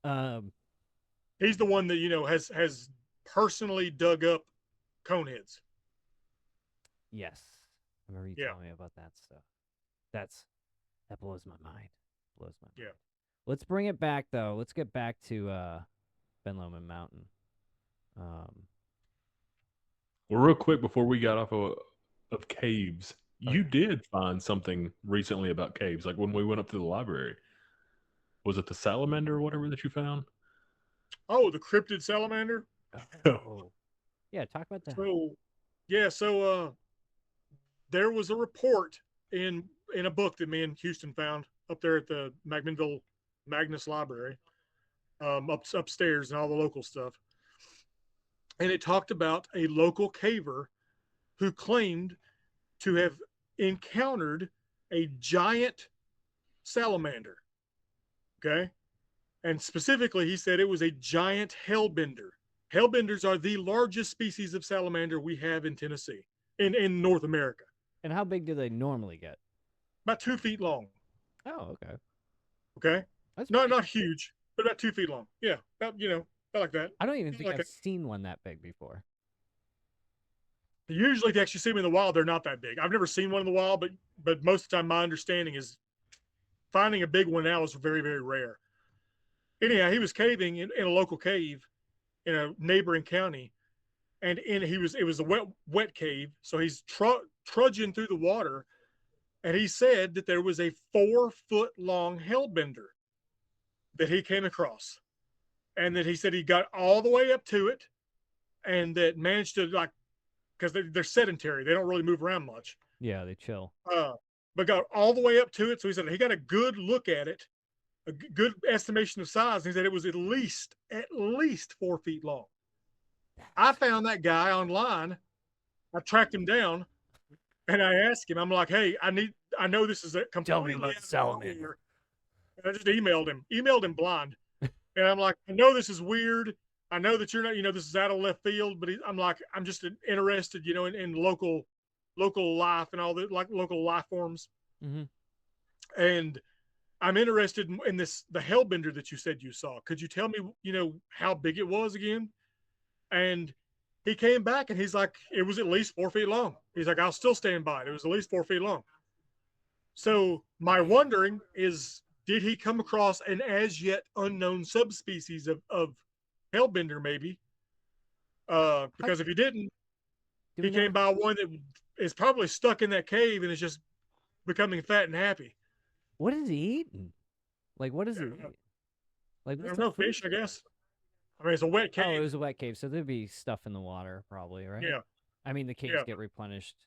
Yeah. He's the one that has personally dug up coneheads. Yes, I remember you telling me about that stuff. That blows my mind. Yeah. Let's bring it back though. Let's get back to Ben Lomand Mountain. Well, real quick before we got off of caves, you did find something recently about caves, like when we went up to the library. Was it the salamander or whatever that you found? Oh, the cryptid salamander. Oh. Yeah, talk about that. So there was a report in a book that me and Houston found up there at the McMinnville Magnus Library, upstairs, and all the local stuff. And it talked about a local caver who claimed to have encountered a giant salamander. Okay. And specifically, he said it was a giant hellbender. Hellbenders are the largest species of salamander we have in Tennessee, in North America. And how big do they normally get? About 2 feet long. Oh, okay. Okay. That's not huge, but about 2 feet long. Yeah. About like that. I don't even think I've seen one that big before. Usually, if you actually see them in the wild, they're not that big. I've never seen one in the wild, but most of the time, my understanding is finding a big one now is very, very rare. Anyhow, he was caving in a local cave in a neighboring county, and it was a wet cave, so he's trudging through the water, and he said that there was a 4-foot long hellbender that he came across, and that he said he got all the way up to it, and that managed to, like, because they're sedentary, they don't really move around much. Yeah, they chill. but got all the way up to it. So he said he got a good look at it, a good estimation of size. And he said it was at least 4 feet long. I found that guy online. I tracked him down, and I asked him. I'm like, "Hey, I know this is a completely Tell me about salamander." And I just emailed him blind, and I'm like, "I know this is weird. I know that you're not, this is out of left field, but I'm like, I'm just interested, in local life and all the like local life forms, Mm-hmm. and I'm interested in the hellbender that you said you saw. Could you tell me, how big it was again?" And he came back and he's like, it was at least 4 feet long. He's like, I'll still stand by it. It was at least 4 feet long. So my wondering is, did he come across an as yet unknown subspecies of hellbender maybe? Because if he didn't, he came by one that is probably stuck in that cave and is just becoming fat and happy. What is he eating? Like, what is it? Like, I don't know, fish, I guess. I mean, it's a wet cave. Oh, it was a wet cave, so there'd be stuff in the water, probably, right? Yeah. I mean, the caves get replenished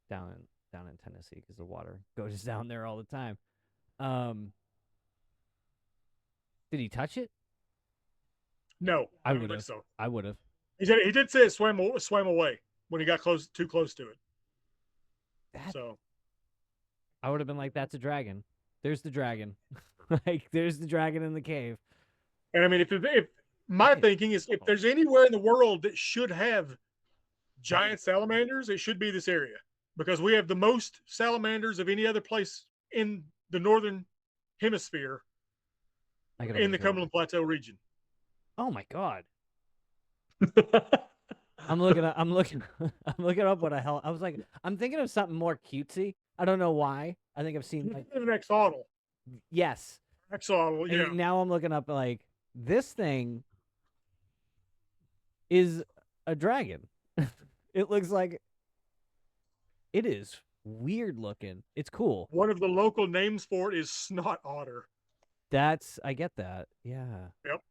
down in Tennessee because the water goes down there all the time. Did he touch it? No, I don't would think have. so. I would have. He did say it swam away when he got too close to it. So I would have been like, "That's a dragon. There's the dragon. Like, there's the dragon in the cave." And I mean, if my thinking is, if there's anywhere in the world that should have giant salamanders, it should be this area, because we have the most salamanders of any other place in the northern hemisphere in the Cumberland Plateau region. Oh my God. I'm looking up what the hell. I was like, I'm thinking of something more cutesy. I don't know why. I think I've seen like an axolotl. Yes. Axolotl, yeah. And now I'm looking up like this thing is a dragon. It looks like it is weird looking. It's cool. One of the local names for it is snot otter. I get that. Yeah. Yep.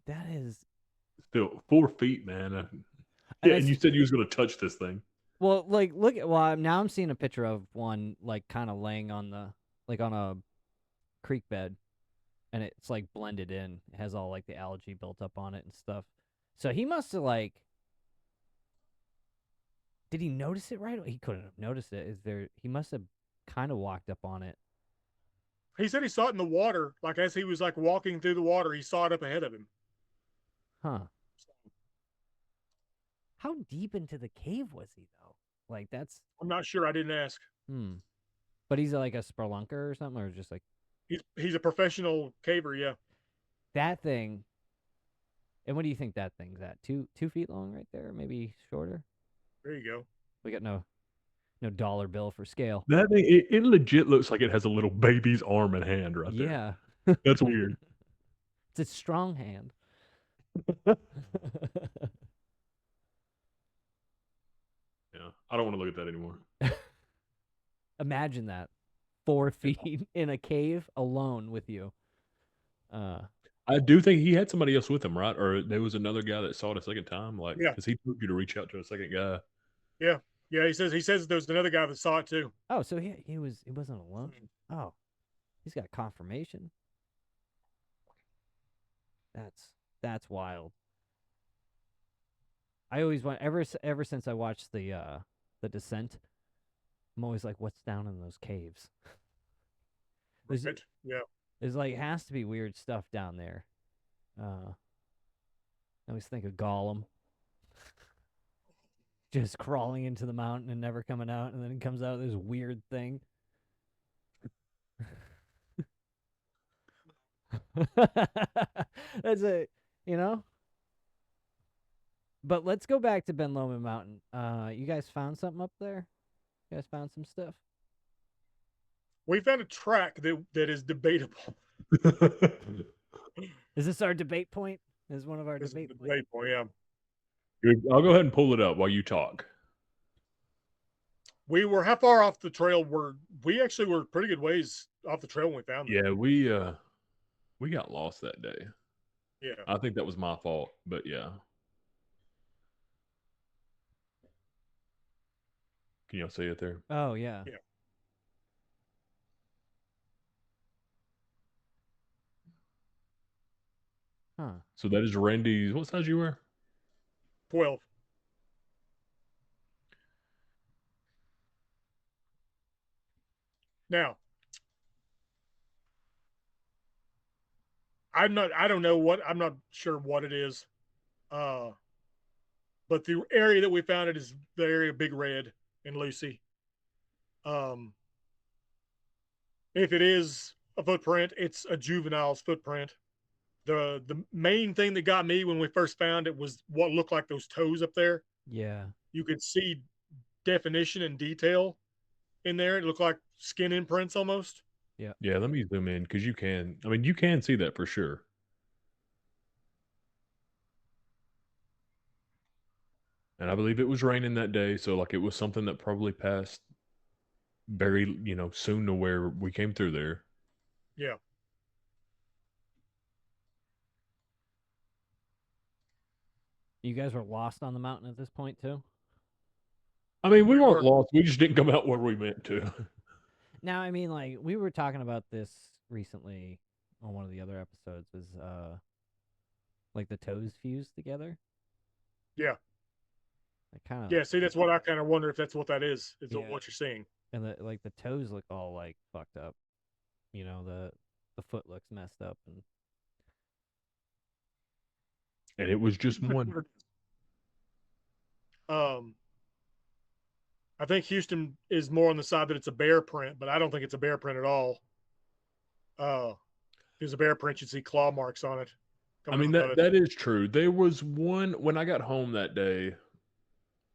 That is still 4 feet, man. Yeah, and you said you was going to touch this thing. Well, like, now I'm seeing a picture of one, like, kind of laying on on a creek bed, and it's, like, blended in. It has all, like, the algae built up on it and stuff. So he must have, like, did he notice it right away? He couldn't have noticed it. He must have kind of walked up on it. He said he saw it in the water, like, as he was, like, walking through the water, he saw it up ahead of him. Huh. How deep into the cave was he, though? Like, that's... I'm not sure. I didn't ask. But he's like a spelunker or something, or just like... He's a professional caver, yeah. That thing... And what do you think that thing's at? 2 feet long right there? Maybe shorter? There you go. We got no dollar bill for scale. That thing, it legit looks like it has a little baby's arm and hand right there. Yeah. That's weird. It's a strong hand. Yeah, I don't want to look at that anymore. Imagine that. 4 feet in a cave alone with you. I do think he had somebody else with him, right? Or there was another guy that saw it a second time, like, because he told you to reach out to a second guy. Yeah, he says there's another guy that saw it too. Oh, so he wasn't alone. Oh, he's got confirmation. That's wild. I always want ever since I watched the Descent, I'm always like, what's down in those caves? There's like has to be weird stuff down there. I always think of Gollum just crawling into the mountain and never coming out, and then it comes out of this weird thing. That's it, But let's go back to Ben Lomand Mountain. You guys found something up there? You guys found some stuff? We found a track that is debatable. Is this our debate point? Is one of our debate points? Yeah. I'll go ahead and pull it up while you talk. We were how far off the trail we actually were pretty good ways off the trail when we found it. Yeah, we got lost that day. Yeah. I think that was my fault, but yeah. Can y'all see it there? Oh, yeah. Yeah. Huh. So that is Randy's. What size you wear? 12. Now, I'm not sure what it is. But the area that we found it is the area of Big Red and Lucy. If it is a footprint, it's a juvenile's footprint. The main thing that got me when we first found it was what looked like those toes up there. Yeah. You could see definition and detail in there. It looked like skin imprints almost. Yeah, let me zoom in because you can. I mean, you can see that for sure. And I believe it was raining that day, so like it was something that probably passed very, soon to where we came through there. Yeah. You guys were lost on the mountain at this point too? I mean, we We weren't were. lost. We just didn't come out where we meant to. Now, I mean, like we were talking about this recently on one of the other episodes. Was like the toes fused together? Yeah. I kind of Yeah. See, that's what I kind of wonder if that's what that is. Is Yeah. what you're seeing. and the toes look all like fucked up. You know, the foot looks messed up and And it was just one. I think Houston is more on the side that it's a bear print, but I don't think it's a bear print at all. If it's a bear print, you'd see claw marks on it. I mean, that is true. There was one when I got home that day.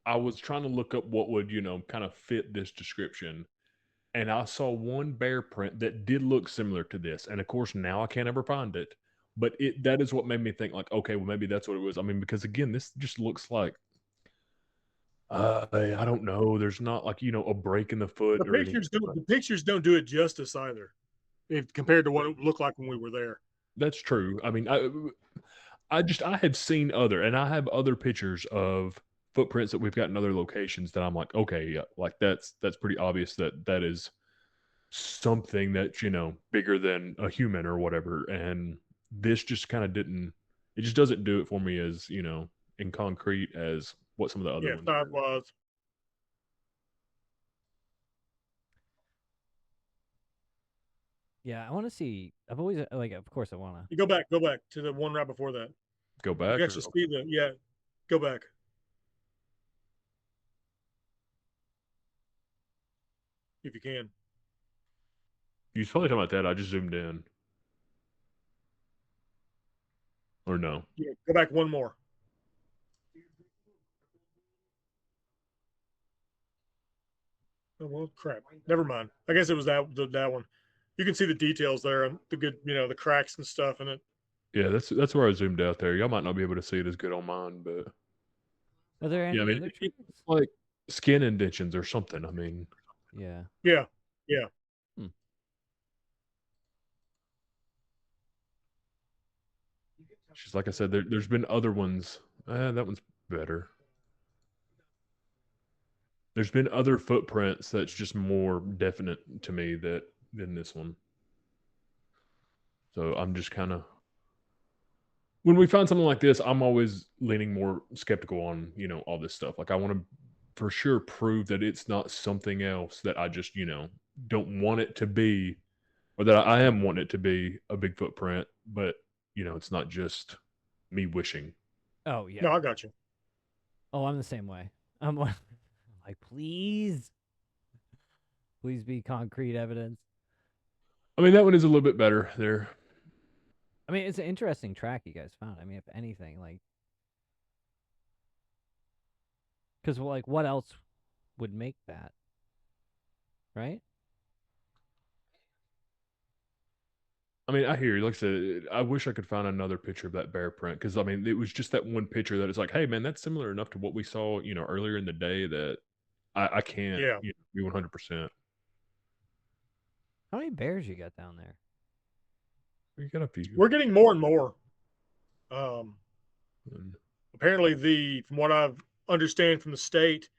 I was trying to look up what would, kind of fit this description. And I saw one bear print that did look similar to this. And of course, now I can't ever find it. But that is what made me think, like, okay, well, maybe that's what it was. I mean, because again, this just looks like, I don't know. There's not like, a break in the foot the or anything. pictures don't do it justice either, if compared to what it looked like when we were there. That's true. I mean, I had seen and I have other pictures of footprints that we've got in other locations that I'm like, okay, yeah, like that's pretty obvious that is something that's, bigger than a human or whatever. And this just kind of it just doesn't do it for me as, in concrete as what some of the other Yeah, ones that do. was. yeah, I want to see. I've always like, of course, I want to. You go back to the one right before that. Go You back can actually see go back. If you can. you probably talking about that. I just zoomed in. Or no. Yeah, go back one more. Oh well, crap. Never mind. I guess it was that one. You can see the details there and the good, the cracks and stuff in it. Yeah, that's where I zoomed out there. Y'all might not be able to see it as good on mine, but Are there any yeah, I mean, other it's tracks? like skin indentions or something. I mean, Yeah. Yeah. just like I said, there's been other ones. That one's better. There's been other footprints that's just more definite to me than this one. So I'm just kind of when we find something like this, I'm always leaning more skeptical on, all this stuff. Like I want to for sure prove that it's not something else that I just, don't want it to be, or that I am wanting it to be a big footprint, but it's not just me wishing. Oh yeah. No, I got you. Oh, I'm the same way. I'm like, please be concrete evidence. I mean, that one is a little bit better there. I mean, it's an interesting track you guys found. I mean, if anything, like, because like, what else would make that, right? I mean, I hear you. Like I said, I wish I could find another picture of that bear print because I mean, it was just that one picture that it's like, hey, man, that's similar enough to what we saw, earlier in the day that I can't Yeah. be 100%. How many bears you got down there? We got a few. We're getting more and more. And Apparently, from what I've understand from the state,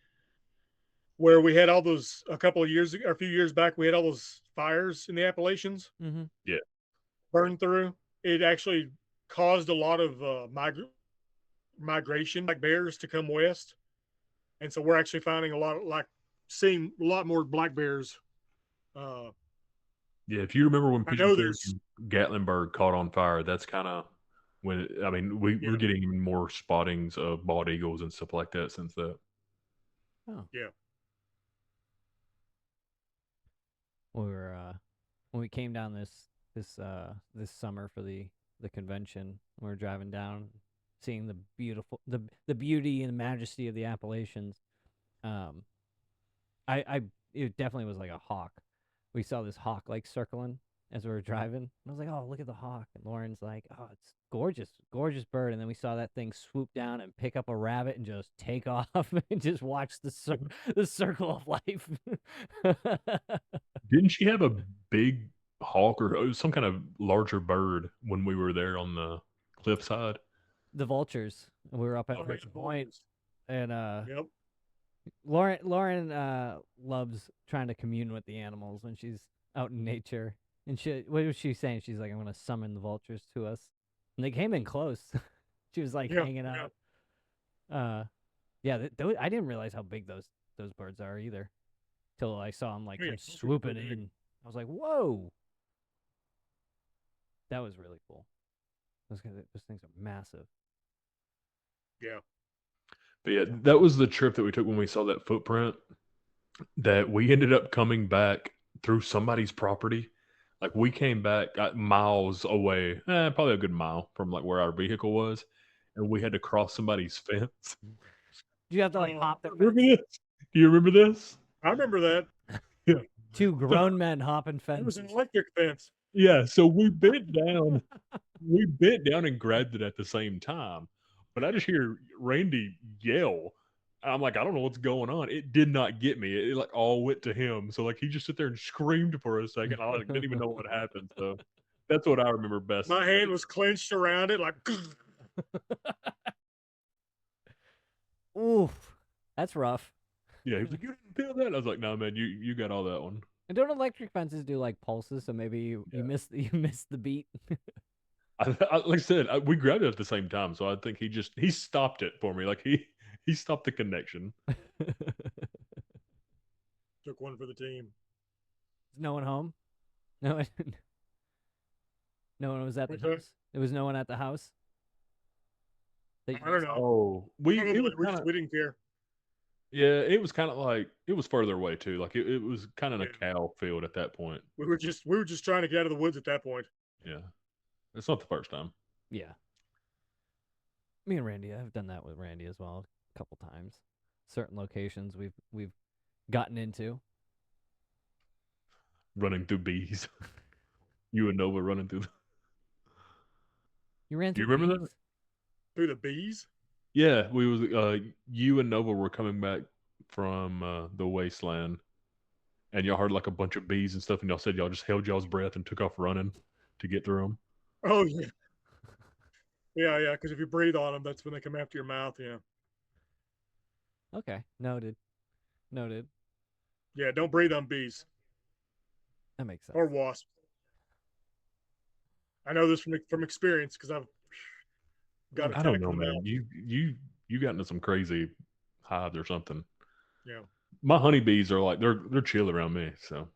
where we had all those a few years back, we had all those fires in the Appalachians Mm-hmm. Yeah. burned through. It actually caused a lot of migration, black bears to come west, and so we're actually finding seeing a lot more black bears. Uh, Yeah, if you remember when I Pigeon know Forge there's and Gatlinburg caught on fire, that's kind of when I mean we're yeah getting even more spottings of bald eagles and stuff like that since that. Oh, yeah we were when we came down this summer for the convention. We were driving down, seeing the beauty and majesty of the Appalachians. Um, I it definitely was like a hawk. We saw this hawk like circling as we were driving. And I was like, "Oh, look at the hawk!" And Lauren's like, "Oh, it's gorgeous, gorgeous bird." And then we saw that thing swoop down and pick up a rabbit and just take off and just watch the circle of life. Didn't she have a big hawk or some kind of larger bird when we were there on the cliffside? The vultures. We were up at Okay. French Point, and yep Lauren loves trying to commune with the animals when she's out in nature. And what was she saying? She's like, "I'm gonna summon the vultures to us," and they came in close. She was like yeah hanging yeah. out. Yeah, I didn't realize how big those birds are either, till I saw them like Oh, yeah. come Those are swooping pretty big. in. I was like, "Whoa!" That was really cool. Those things are massive. Yeah. But yeah, that was the trip that we took when we saw that footprint. That we ended up coming back through somebody's property. Like we came back miles away, probably a good mile from like where our vehicle was, and we had to cross somebody's fence. Do you have to like hop the Remember fence? this? Do you remember this? I remember that. Yeah. Two grown men hopping It was an fences. electric fence. Yeah. So we bent down. We bent down and grabbed it at the same time. But I just hear Randy yell. I'm like, I don't know what's going on. It did not get me. It like all went to him. So like he just sit there and screamed for a second. I like, didn't even know what happened. So that's what I remember best. My hand was clenched around it, like. Oof, that's rough. Yeah, he was like, you didn't feel that. I was like, no, man, you got all that one. And don't electric fences do like pulses? So maybe you Yeah. missed the beat. Like I said, we grabbed it at the same time, so I think he stopped it for me. Like he stopped the connection. Took one for the team. Is no one home? No one. No one was at the house. There was no one at the house. I don't know. Oh, it was kind of we didn't care. yeah. It was kind of like it was further away too. Like it was kind of in a cow field at that point. We were just trying to get out of the woods at that point. Yeah, it's not the first time. Yeah. Me and Randy, I've done that with Randy as well a couple times. Certain locations we've gotten into. Running through bees. You and Nova running through. You ran Do through you remember bees? that? Through the bees? Yeah, we was you and Nova were coming back from the wasteland, and y'all heard like a bunch of bees and stuff, and y'all said y'all just held y'all's breath and took off running to get through them. Oh yeah. Yeah. Because if you breathe on them, that's when they come after your mouth. Yeah. Okay, noted. Yeah. Don't breathe on bees That makes sense. or wasps. I know this from experience because I've got I attacked don't know, in the man. mouth. You got into some crazy hives or something. Yeah. My honeybees are like they're chill around me. So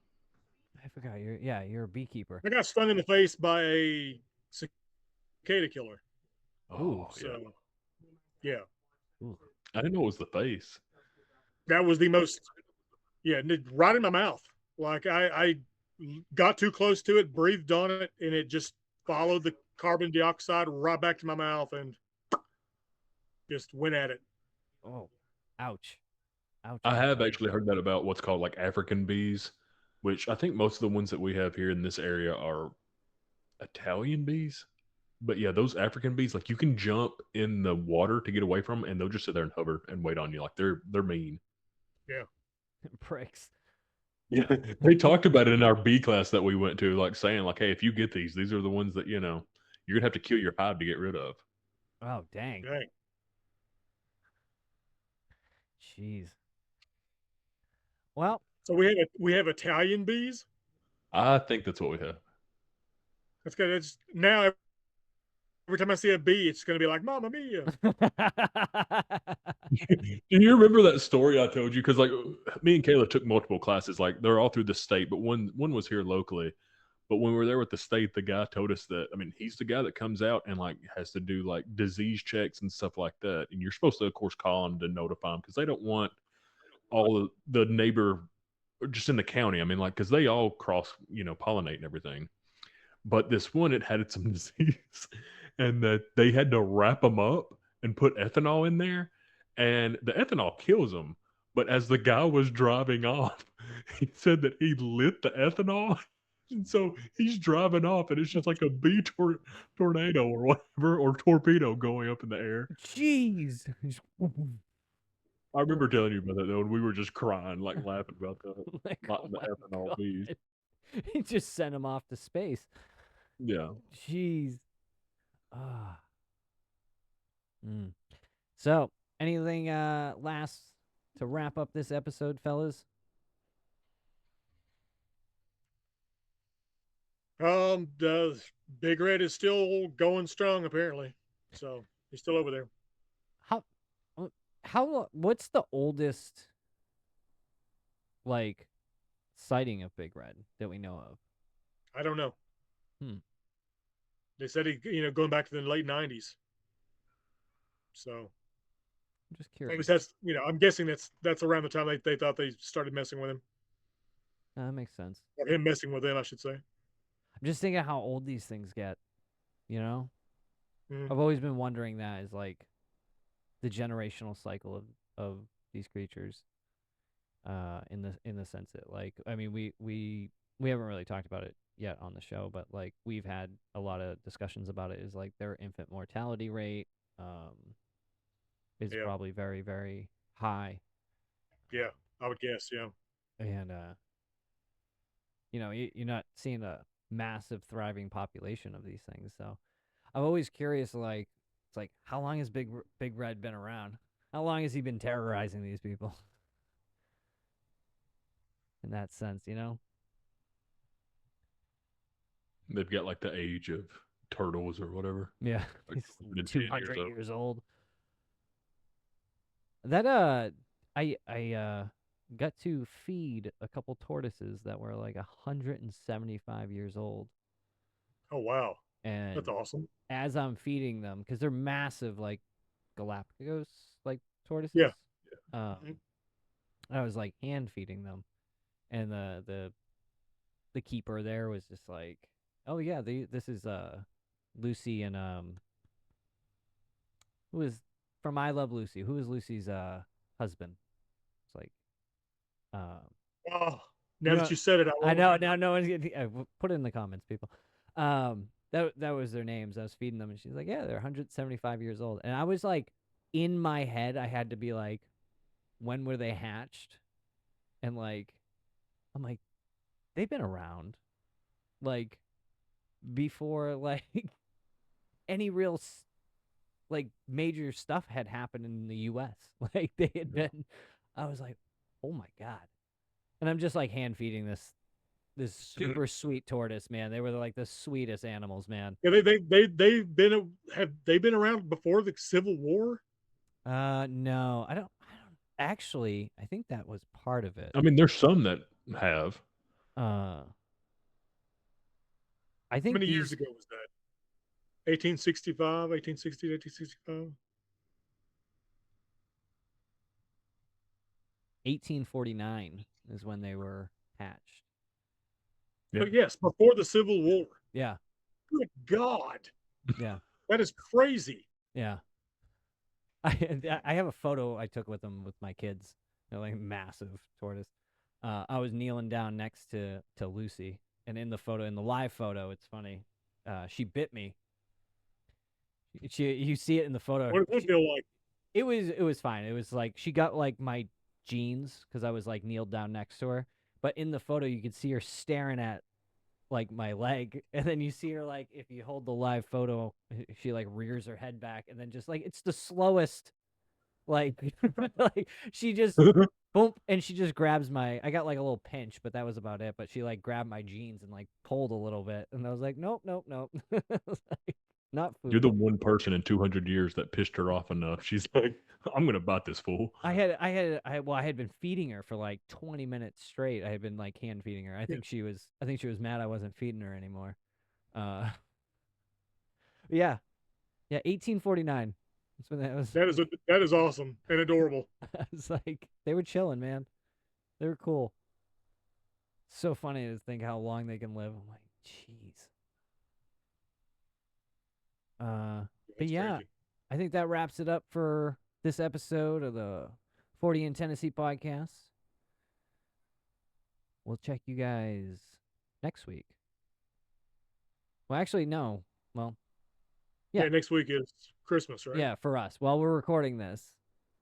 I forgot you're a beekeeper. I got stung in the face by a cicada killer. oh So yeah. Ooh. I didn't know it was the face. That was the most right in my mouth. Like I got too close to it, breathed on it, and it just followed the carbon dioxide right back to my mouth and just went at it. Oh, ouch. I have actually heard that about what's called like African bees, which I think most of the ones that we have here in this area are Italian bees. But yeah, those African bees, like you can jump in the water to get away from them, and they'll just sit there and hover and wait on you. Like they're mean. Yeah. Pricks. Yeah, they talked about it in our bee class that we went to, like saying like, hey, if you get these are the ones that you're gonna have to kill your hive to get rid of. Oh, dang. Dang. Jeez. Well, So we have Italian bees. I think that's what we have. That's good. It's now Every time I see a bee, it's going to be like, Mamma Mia. Do you remember that story I told you? Because like me and Kayla took multiple classes, like they're all through the state, but one was here locally. But when we were there with the state, the guy told us that, I mean, he's the guy that comes out and like has to do like disease checks and stuff like that. And you're supposed to, of course, call them to notify them because they don't want all the neighbor just in the county. I mean, like, because they all cross, pollinate and everything. But this one, it had some disease, and that they had to wrap them up and put ethanol in there, and the ethanol kills them. But as the guy was driving off, he said that he lit the ethanol, and so he's driving off, and it's just like a bee tornado or whatever, or torpedo going up in the air. Jeez. I remember telling you about that though, and we were just crying, like laughing about that, Like, not oh the my ethanol bees. God. He just sent him off to space. Yeah. Jeez. Ah. So, anything last to wrap up this episode, fellas? The Big Red is still going strong apparently, so he's still over there. What's the oldest like sighting of Big Red that we know of? I don't know. They said he, going back to the late 90s. So I'm just curious. at least that's, I'm guessing that's around the time they thought they started messing with him. That makes sense. Or him messing with them, I should say. I'm just thinking how old these things get. Mhm. I've always been wondering that is like the generational cycle of these creatures. In the sense that, like, I mean, we haven't really talked about it yet on the show, but like we've had a lot of discussions about it. Is like their infant mortality rate is probably very, very high. Yeah, I would guess. Yeah, and you're not seeing a massive thriving population of these things. So I'm always curious, like, it's like, how long has Big Red been around? How long has he been terrorizing these people? In that sense, They've got like the age of turtles or whatever. Yeah, Like he's 200 years years old. That I got to feed a couple tortoises that were like 175 years old. Oh wow, And that's awesome. As I'm feeding them, because they're massive, like Galapagos like tortoises. Yeah. I was like hand feeding them, and the keeper there was just like, "Oh yeah, this is Lucy and who is from I Love Lucy? Who is Lucy's husband?" It's like, oh, now that you said it, I know. Now no one's gonna put it in the comments, people. That was their names. I was feeding them, and she's like, "Yeah, they're 175 years old." And I was like, in my head, I had to be like, "When were they hatched?" And like, I'm like, they've been around, like, before like any real like major stuff had happened in the U.S. Like they had been. I was like, "Oh my God!" And I'm just like hand feeding this super sweet tortoise, man. They were like the sweetest animals, man. Yeah, have they been around before the Civil War? No, I don't actually. I think that was part of it. I mean, there's some that have. I think How many years ago was that? 1865, 1860, 1865? 1849 is when they were hatched. Yeah. But yes, before the Civil War. Yeah. Good God. Yeah. That is crazy. Yeah. I have a photo I took with them with my kids. They're like massive tortoise. I was kneeling down next to Lucy, and in the live photo, it's funny. She bit me. You see it in the photo. What did it feel like? It was fine. It was like she got like my jeans because I was like kneeled down next to her. But in the photo, you could see her staring at like my leg, and then you see her like, if you hold the live photo, she like rears her head back, and then just like it's the slowest, like like she just boom, and she just grabs I got like a little pinch, but that was about it. But she like grabbed my jeans and like pulled a little bit, and I was like, nope. Not food. You're the one person in 200 years that pissed her off enough. She's like, I'm gonna bite this fool. I had been feeding her for like 20 minutes straight. I had been like hand feeding her. I think she was mad I wasn't feeding her anymore. Yeah. Yeah, 1849. That's when that was. That is awesome and adorable. It's like they were chilling, man. They were cool. So funny to think how long they can live. I'm like, jeez. But yeah, Crazy. I think that wraps it up for this episode of the 40 in Tennessee podcast. We'll check you guys next week. Well, actually, no. Well, yeah. Next week is Christmas, right? Yeah, for us. While we're recording this,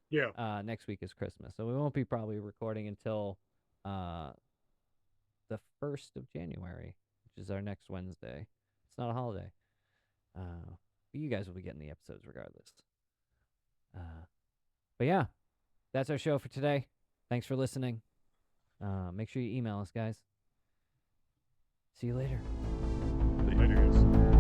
Yeah. next week is Christmas. So we won't be probably recording until the 1st of January, which is our next Wednesday. It's not a holiday. You guys will be getting the episodes regardless. But yeah, that's our show for today. Thanks for listening. Make sure you email us, guys. See you later. Later, guys.